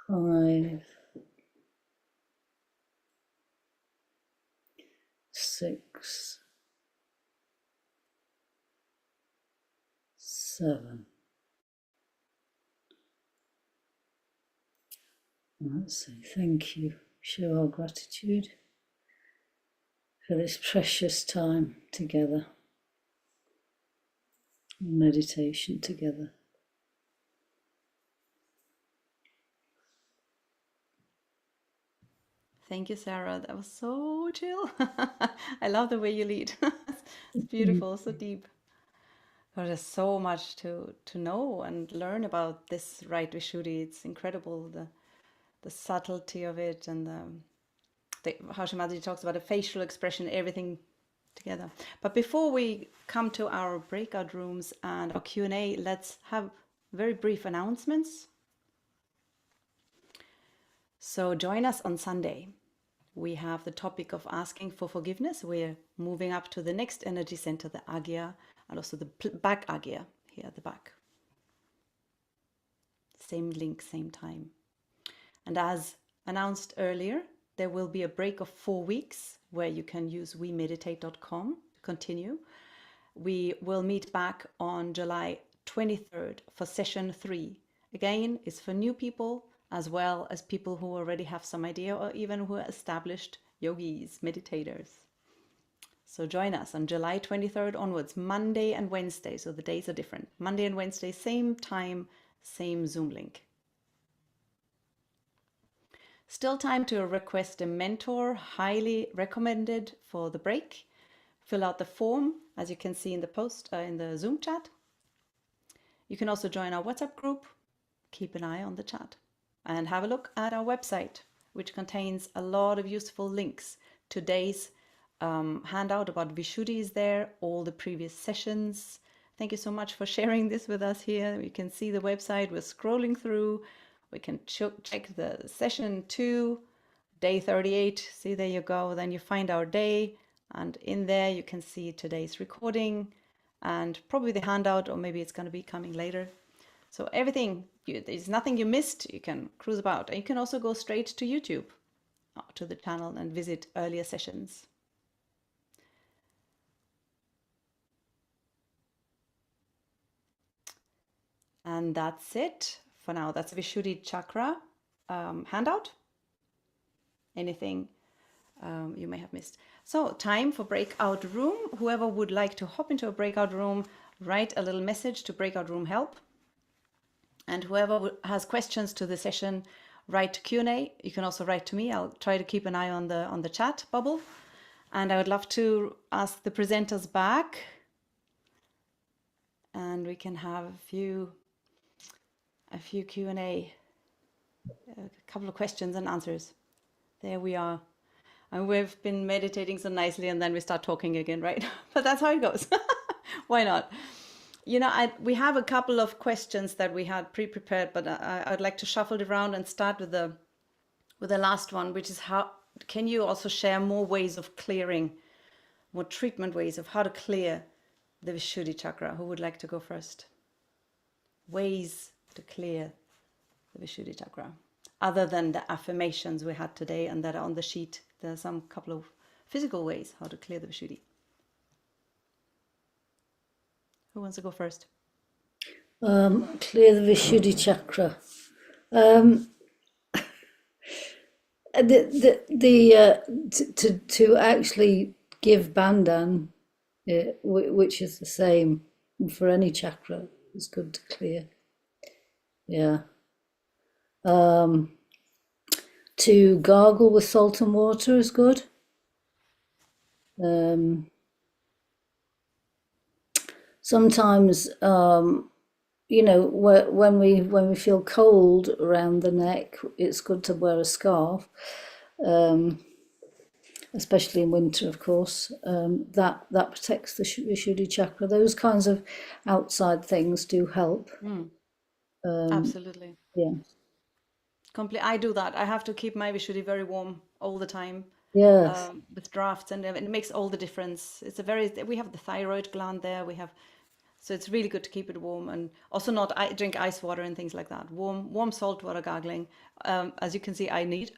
5, 6, 7, Let's say thank you. Show our gratitude for this precious time together, meditation together. Thank you, Sarah. That was so chill. I love the way you lead. It's beautiful, so deep. Oh, there's so much to know and learn about this right Vishuddhi. It's incredible, the subtlety of it, and how Shri Mataji talks about the facial expression, everything together. But before we come to our breakout rooms and our Q&A, let's have very brief announcements. So join us on Sunday. We have the topic of asking for forgiveness. We're moving up to the next energy center, the Agya, and also the back Agya, here at the back. Same link, same time. And as announced earlier, there will be a break of 4 weeks where you can use wemeditate.com to continue. We will meet back on July 23rd for session 3. Again, it's for new people as well as people who already have some idea or even who are established yogis, meditators. So join us on July 23rd onwards, Monday and Wednesday. So the days are different. Monday and Wednesday, same time, same Zoom link. Still time to request a mentor, highly recommended for the break. Fill out the form, as you can see in the post, in the Zoom chat. You can also join our WhatsApp group. Keep an eye on the chat. And have a look at our website, which contains a lot of useful links. Today's handout about Vishuddhi is there, all the previous sessions. Thank you so much for sharing this with us here. You can see the website. We're scrolling through. We can check the session 2, day 38. See, there you go. Then you find our day. And in there, you can see today's recording and probably the handout, or maybe it's going to be coming later. So everything, there's nothing you missed. You can cruise about. And you can also go straight to YouTube, to the channel, and visit earlier sessions. And that's it for now. That's a Vishuddhi Chakra handout. Anything you may have missed. So time for breakout room. Whoever would like to hop into a breakout room, write a little message to breakout room help. And whoever has questions to the session, write to Q&A. You can also write to me. I'll try to keep an eye on the chat bubble. And I would love to ask the presenters back. And we can have a few Q&A, a couple of questions and answers. There we are. And we've been meditating so nicely, and then we start talking again, right? But that's how it goes. Why not? You know, we have a couple of questions that we had pre-prepared, but I'd like to shuffle it around and start with the last one, which is how can you also share more ways of clearing, more treatment ways of how to clear the Vishuddhi chakra? Who would like to go first? Ways to clear the Vishuddhi chakra, other than the affirmations we had today and that are on the sheet. There are some couple of physical ways how to clear the Vishuddhi. Who wants to go first? Clear the Vishuddhi chakra. To actually give bandhan, which is the same for any chakra, is good to clear. Yeah. To gargle with salt and water is good. Sometimes, you know, when we feel cold around the neck, it's good to wear a scarf, especially in winter, of course. That protects the Vishuddhi chakra. Those kinds of outside things do help. Absolutely. Yeah. I do that. I have to keep my Vishuddhi very warm all the time. Yes. With drafts, and it makes all the difference. We have the thyroid gland there. So it's really good to keep it warm, and also not drink ice water and things like that. Warm salt water gargling. As you can see, I need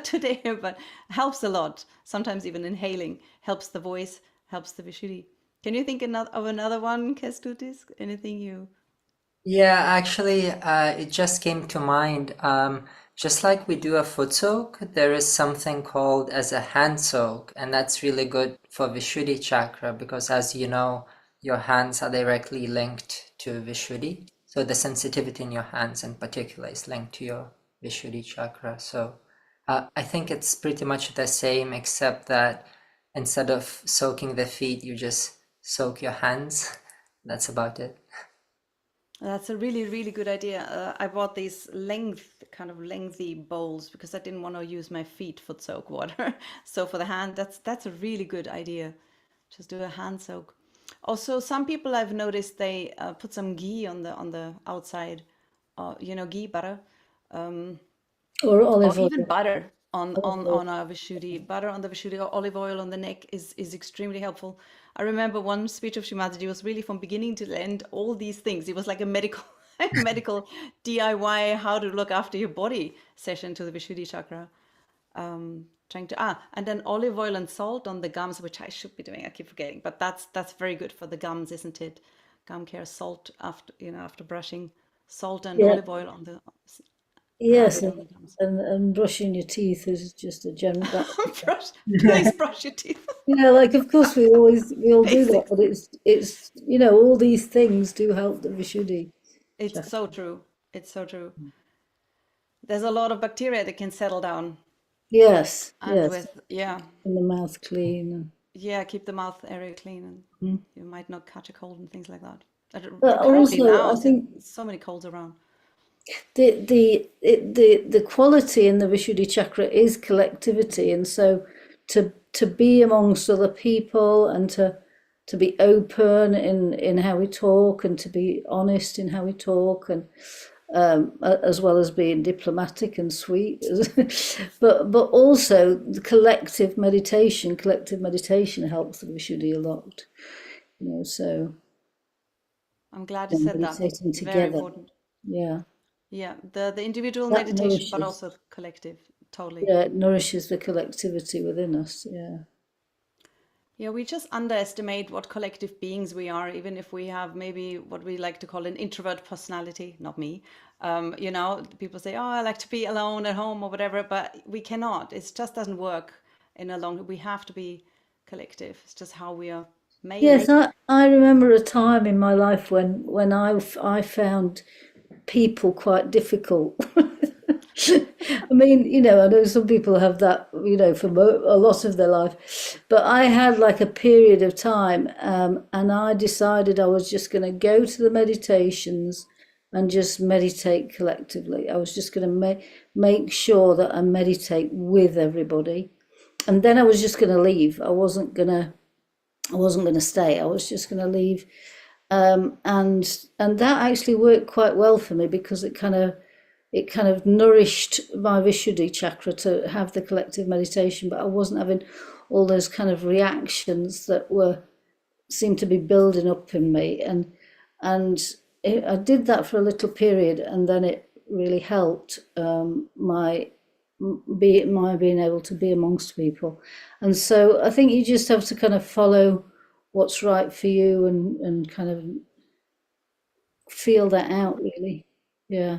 today, but helps a lot. Sometimes even inhaling helps the voice, helps the Vishuddhi. Can you think of another one, Kestutis? Anything you? Yeah, actually, it just came to mind. Just like we do a foot soak, there is something called as a hand soak, and that's really good for Vishuddhi chakra because, as you know, your hands are directly linked to Vishuddhi. So the sensitivity in your hands in particular is linked to your Vishuddhi chakra. So I think it's pretty much the same, except that instead of soaking the feet, you just soak your hands. That's about it. That's a really, really good idea. I bought these kind of lengthy bowls because I didn't want to use my feet for soak water. So for the hand, that's a really good idea. Just do a hand soak. Also, some people I've noticed they put some ghee on the outside, ghee butter, Or or olive even oil. butter on Olive on oil. on our Vishuddhi. Butter on the Vishuddhi or olive oil on the neck is extremely helpful. I remember one speech of Shri Mataji was really from beginning to end, all these things. It was like a medical medical DIY how to look after your body session to the Vishuddhi chakra. Trying to and then olive oil and salt on the gums, which I should be doing. I keep forgetting, but that's very good for the gums, isn't it? Gum care, salt after brushing, salt and Yeah. olive oil on the rub Yes, it on the gums. and brushing your teeth is just a general. Please brush your teeth. Yeah, like of course we all do that, Basics. but it's all these things do help the Vishuddhi It's chakra. so true. It's so true. There's a lot of bacteria that can settle down, Yes, and yes, with yeah, and the mouth clean. yeah, keep the mouth area clean, and you might not catch a cold and things like that. But Apparently also, now, I since think so many colds around. the quality in the Vishuddhi chakra is collectivity, and so to be amongst other people and to be open in how we talk and to be honest in how we talk and as well as being diplomatic and sweet, but also the collective meditation helps the Vishuddhi a lot. So I'm glad you said that. meditating Very together, important. yeah, Yeah, the individual that meditation, but nourishes. also collective. Totally. Yeah, it nourishes the collectivity within us. Yeah. Yeah, we just underestimate what collective beings we are, even if we have maybe what we like to call an introvert personality, not me. People say, oh, I like to be alone at home or whatever, but we cannot. It just doesn't work in a long, we have to be collective. It's just how we are made. Yes, I remember a time in my life when I found people quite difficult. I mean, I know some people have that, for a lot of their life, but I had like a period of time, and I decided I was just going to go to the meditations and just meditate collectively. I was just going to make sure that I meditate with everybody, and then I was just going to leave. I wasn't going to stay. I was just going to leave, and that actually worked quite well for me because it kind of nourished my Vishuddhi chakra to have the collective meditation, but I wasn't having all those kind of reactions that seemed to be building up in me, and I did that for a little period, and then it really helped my being able to be amongst people, and so I think you just have to kind of follow what's right for you and kind of feel that out really. Yeah,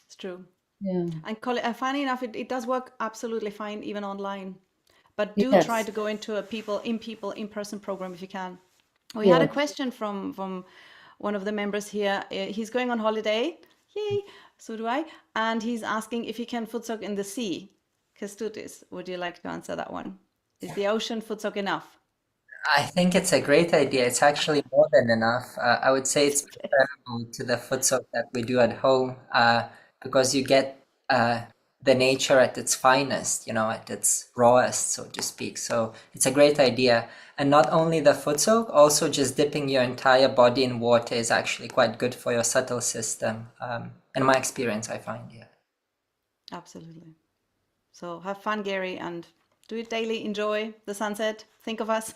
It's true. yeah, And funny enough, it does work absolutely fine, even online. But do try yes, to go into a in-person program if you can. We had yeah. a question from one of the members here. He's going on holiday. Yay! So do I. And he's asking if he can footsoak in the sea. Kestutis, would you like to answer that one? Is the ocean footsoak enough? I think it's a great idea. It's actually more than enough. I would say it's preferable to the foot soak that we do at home, because you get the nature at its finest, at its rawest, so to speak. So it's a great idea. And not only the foot soak, also just dipping your entire body in water is actually quite good for your subtle system. In my experience, I find, yeah. Absolutely. So have fun, Gary, and do it daily. Enjoy the sunset. Think of us.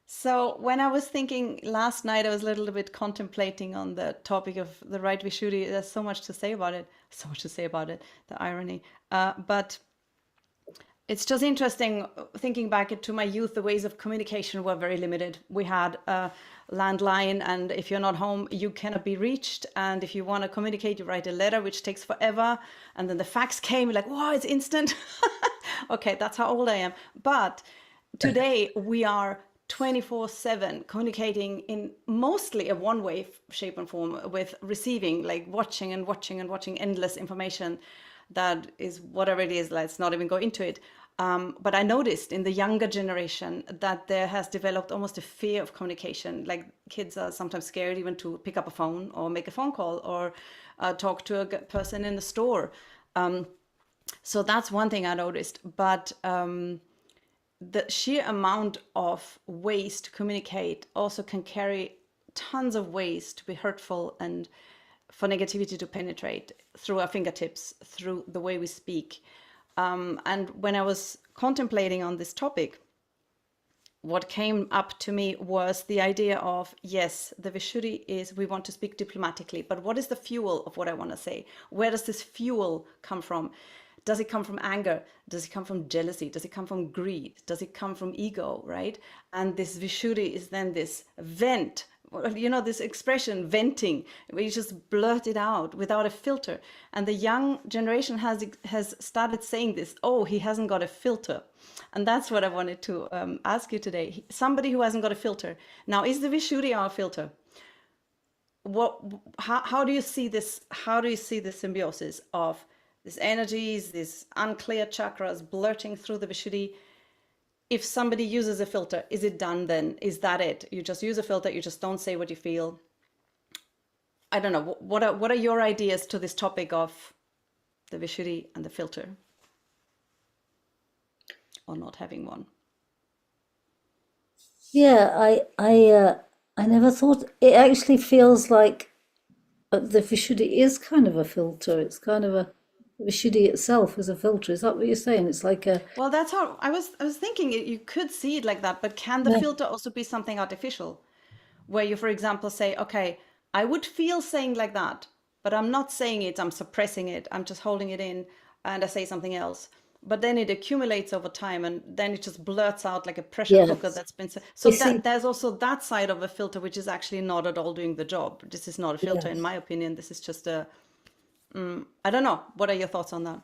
So when I was thinking last night, I was a little bit contemplating on the topic of the right Vishuddhi. There's so much to say about it. So much to say about it. The irony. But It's just interesting thinking back to my youth, the ways of communication were very limited. We had a landline, and if you're not home, you cannot be reached. And if you want to communicate, you write a letter, which takes forever. And then the fax came, like, wow, it's instant. Okay, that's how old I am. But today we are 24/7 communicating in mostly a one-way shape and form, with receiving, like watching and watching and watching endless information that is whatever it is. Let's not even go into it. But I noticed in the younger generation that there has developed almost a fear of communication. Like kids are sometimes scared even to pick up a phone or make a phone call or talk to a person in the store. So that's one thing I noticed. But the sheer amount of ways to communicate also can carry tons of ways to be hurtful and for negativity to penetrate through our fingertips, through the way we speak. And when I was contemplating on this topic, what came up to me was the idea of, yes, the Vishuddhi is, we want to speak diplomatically, but what is the fuel of what I want to say? Where does this fuel come from? Does it come from anger? Does it come from jealousy? Does it come from greed? Does it come from ego, right? And this Vishuddhi is then this vent, this expression, venting, where you just blurt it out without a filter. And the young generation has started saying this, oh, he hasn't got a filter. And that's what I wanted to ask you today. Somebody who hasn't got a filter. Now, is the Vishuddhi our filter? How do you see this? How do you see the symbiosis of these energies, these unclear chakras blurting through the Vishuddhi? If somebody uses a filter, is it done then? Is that it? You just use a filter, you just don't say what you feel. I don't know. What are your ideas to this topic of the Vishuddhi and the filter? Or not having one? Yeah, I never thought, it actually feels like the Vishuddhi is kind of a filter. It's kind of a, Vishuddhi itself is a filter. Is that what you're saying? It's like a, Well, that's how I was thinking you could see it like that, but can the filter also be something artificial? Where you, for example, say, okay, I would feel saying like that, but I'm not saying it, I'm suppressing it, I'm just holding it in, and I say something else. But then it accumulates over time, and then it just blurts out like a pressure cooker yes. that's been... So You see, there's also that side of a filter, which is actually not at all doing the job. This is not a filter, in yes. my opinion. This is just a... I don't know. What are your thoughts on that?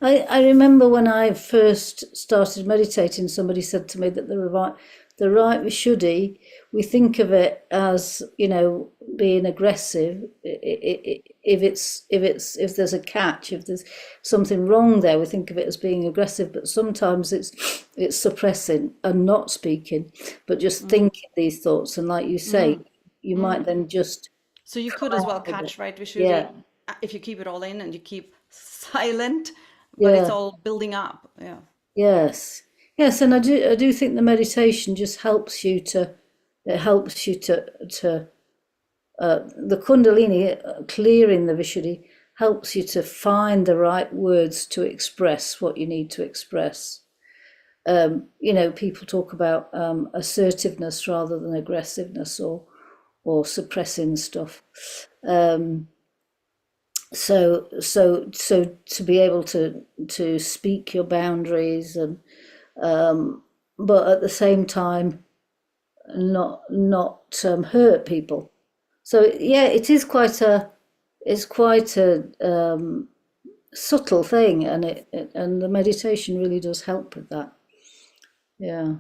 I remember when I first started meditating, somebody said to me that the right Vishuddhi, we think of it as, being aggressive. If there's a catch, if there's something wrong there, we think of it as being aggressive. But sometimes it's suppressing and not speaking, but just thinking these thoughts. And like you say, you might then just So you could come as well out with it. catch, right, Vishuddhi, Yeah, if you keep it all in and you keep silent, but it's yeah. all building up. Yeah. Yes, yes, and I do think the meditation just helps you to, it helps you to the Kundalini, clearing the Vishuddhi, helps you to find the right words to express what you need to express. People talk about assertiveness rather than aggressiveness, or suppressing stuff. So to be able to speak your boundaries, and but at the same time not hurt people. So yeah, it's quite a subtle thing, and and the meditation really does help with that. Yeah.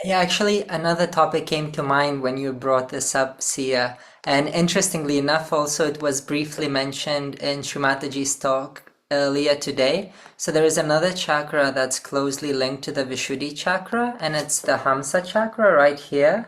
Yeah, actually, another topic came to mind when you brought this up, Sia. And interestingly enough, also, it was briefly mentioned in Shri Mataji's talk earlier today. So there is another chakra that's closely linked to the Vishuddhi chakra, and it's the Hamsa chakra right here.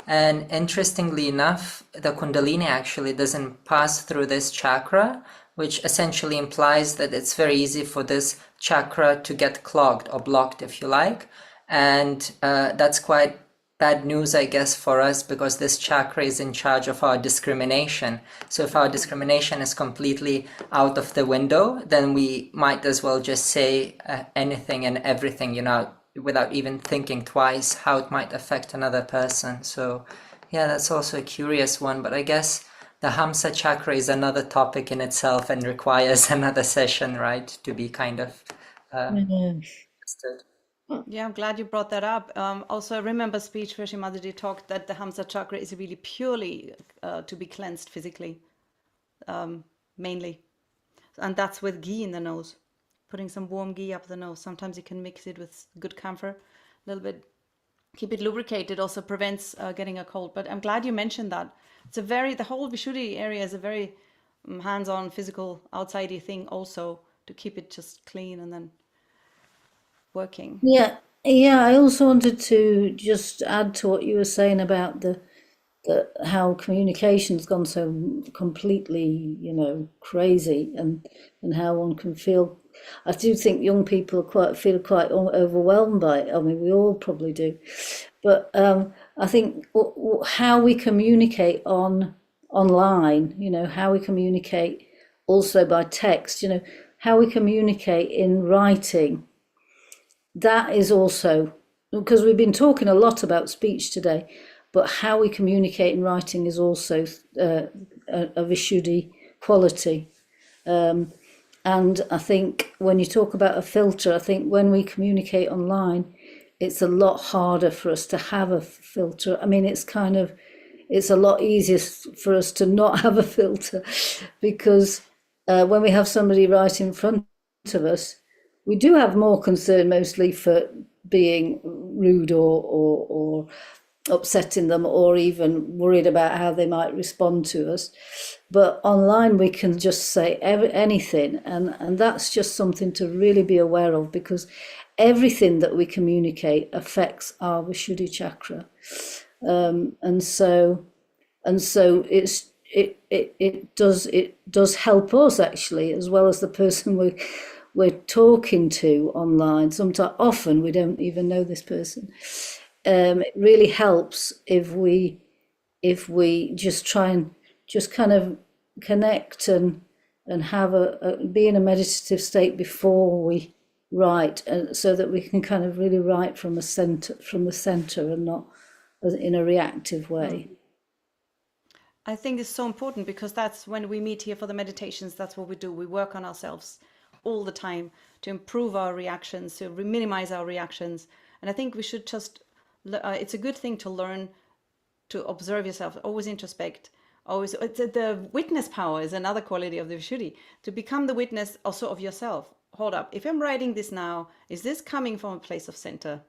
And interestingly enough, the Kundalini actually doesn't pass through this chakra, which essentially implies that it's very easy for this chakra to get clogged or blocked, if you like. And that's quite bad news, I guess, for us, because this chakra is in charge of our discrimination. So if our discrimination is completely out of the window, then we might as well just say anything and everything, without even thinking twice how it might affect another person. So yeah, that's also a curious one. But I guess The Hamsa chakra is another topic in itself and requires another session, right, to be kind of understood. Yeah, I'm glad you brought that up. Also, I remember a speech where Shri Mataji talked that the Hamsa chakra is really purely to be cleansed physically, mainly. And that's with ghee in the nose, putting some warm ghee up the nose. Sometimes you can mix it with good camphor, a little bit, keep it lubricated, also prevents getting a cold. But I'm glad you mentioned that. It's the whole Vishuddhi area is a very hands-on, physical, outsidey thing also, to keep it just clean and then working. Yeah, yeah. I also wanted to just add to what you were saying about the how communication's gone so completely, crazy, and how one can feel. I do think young people feel quite overwhelmed by it. I mean, we all probably do, but I think how we communicate online, how we communicate also by text, how we communicate in writing. That is also, because we've been talking a lot about speech today, but how we communicate in writing is also a Vishuddhi quality. And I think when you talk about a filter, I think when we communicate online, it's a lot harder for us to have a filter. I mean, it's a lot easier for us to not have a filter, because when we have somebody right in front of us, we do have more concern mostly for being rude or upsetting them, or even worried about how they might respond to us. But online we can just say anything, and that's just something to really be aware of, because everything that we communicate affects our Vishuddhi chakra. And so it does help us actually, as well as the person we're talking to online. Often we don't even know this person. It really helps if we just try and just kind of connect and have be in a meditative state before we write, so that we can kind of really write from the center and not in a reactive way. I think it's so important, because that's when we meet here for the meditations. That's what we do. We work on ourselves all the time to improve our reactions, to minimize our reactions. And I think we should just, it's a good thing to learn to observe yourself, always introspect, always. The witness power is another quality of the Vishuddhi, to become the witness also of yourself. Hold up, if I'm writing this now, is this coming from a place of center?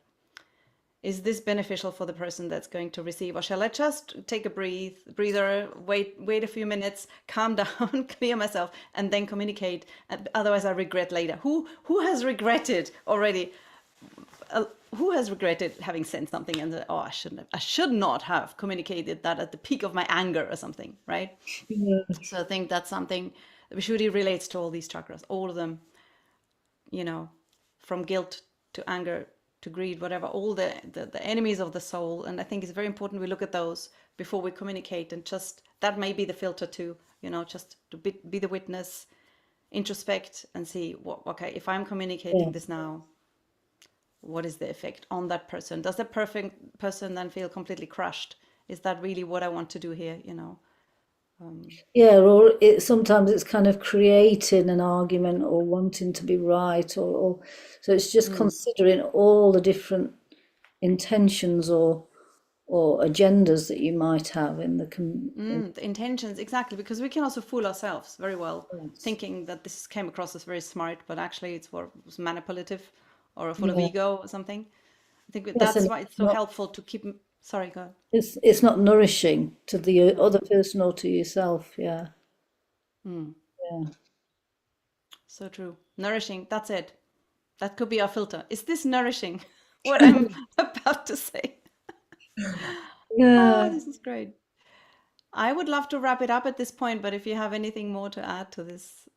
Is this beneficial for the person that's going to receive? Or shall I just take a breather, wait a few minutes, calm down, clear myself, and then communicate? Otherwise I regret later. Who has regretted already? Who has regretted having sent something and said, oh, I should not have communicated that at the peak of my anger or something, right? Yeah. So I think that's something Vishuddhi relates to all these chakras, all of them, from guilt to anger to greed, whatever, all the enemies of the soul. And I think it's very important we look at those before we communicate, and just that may be the filter too, just to be the witness, introspect and see okay, if I'm communicating this now, what is the effect on that person? Does the perfect person then feel completely crushed? Is that really what I want to do here? Yeah, or sometimes it's kind of creating an argument or wanting to be right, or so it's just considering all the different intentions or agendas that you might have in the intentions, exactly, because we can also fool ourselves very well, thinking that this came across as very smart, but actually it was manipulative or full of ego or something. I think that's why it's so helpful to keep. Sorry, go ahead. It's not nourishing to the other person or to yourself. Yeah. Yeah. So true. Nourishing. That's it. That could be our filter. Is this nourishing? What I'm about to say. Yeah. Oh, this is great. I would love to wrap it up at this point, but if you have anything more to add to this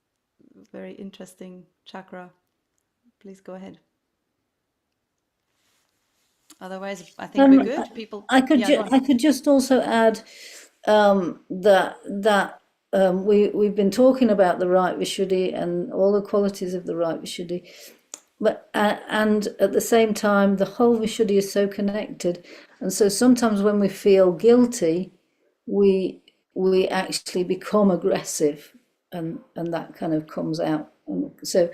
very interesting chakra, please go ahead. Otherwise, I think we're good. People. I could just also add that we've been talking about the right Vishuddhi and all the qualities of the right Vishuddhi, but and at the same time the whole Vishuddhi is so connected, and so sometimes when we feel guilty, we we actually become aggressive, and that kind of comes out. And so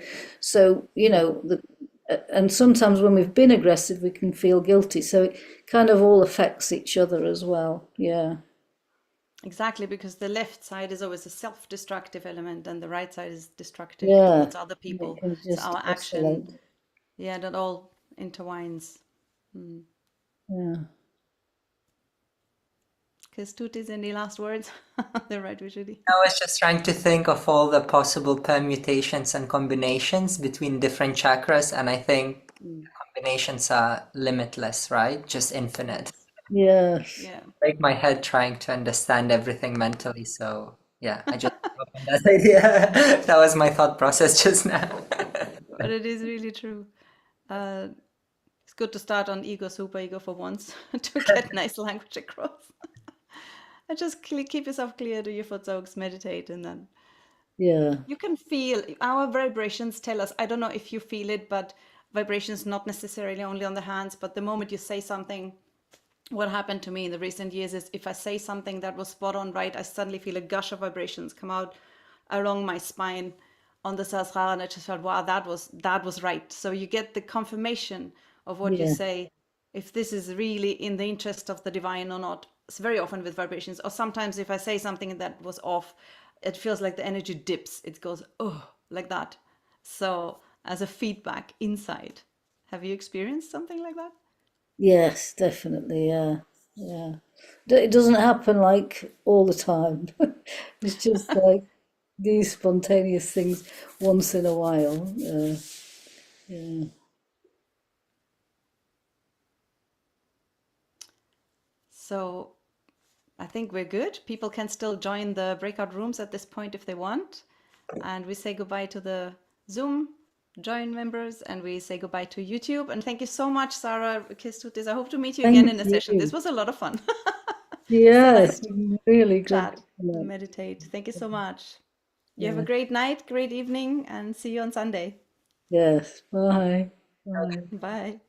and sometimes when we've been aggressive, we can feel guilty. So it kind of all affects each other as well. Yeah. Exactly, because the left side is always a self-destructive element and the right side is destructive Yeah. towards other It people. can So just our action, oscillate. that all intertwines. Yeah. Kestutis, any last words? They're right, usually. I was just trying to think of all the possible permutations and combinations between different chakras, and I think combinations are limitless, right? Just infinite. Yes. Yeah. Break my head trying to understand everything mentally. So yeah, I just gave up on that idea. That was my thought process just now. But it is really true. It's good to start on ego, super ego for once to get nice language across. And just keep yourself clear, do your footsokes, meditate, and then Yeah. you can feel our vibrations tell us. I don't know if you feel it, but vibrations not necessarily only on the hands, but the moment you say something, what happened to me in the recent years is if I say something that was spot on right, I suddenly feel a gush of vibrations come out along my spine on the Sahasrara, and I just felt, wow, that was right. So you get the confirmation of what you Yeah. say, if this is really in the interest of the divine or not. It's very often with vibrations, or sometimes if I say something that was off, it feels like the energy dips. It goes, oh, like that. So as a feedback inside, have you experienced something like that? Yes, definitely. Yeah. Yeah. It doesn't happen like all the time. It's just like these spontaneous things once in a while. Yeah. So I think we're good. People can still join the breakout rooms at this point if they want. And we say goodbye to the Zoom join members, and we say goodbye to YouTube. And thank you so much, Sarah Kestutis. I hope to meet you again Thank in a session. This you. was a lot of fun. So nice Yes, to really good. chat Yeah. and meditate. Thank you so much. You have a Yeah. great night, great evening, and see you on Sunday. Yes. Bye. Bye. Bye.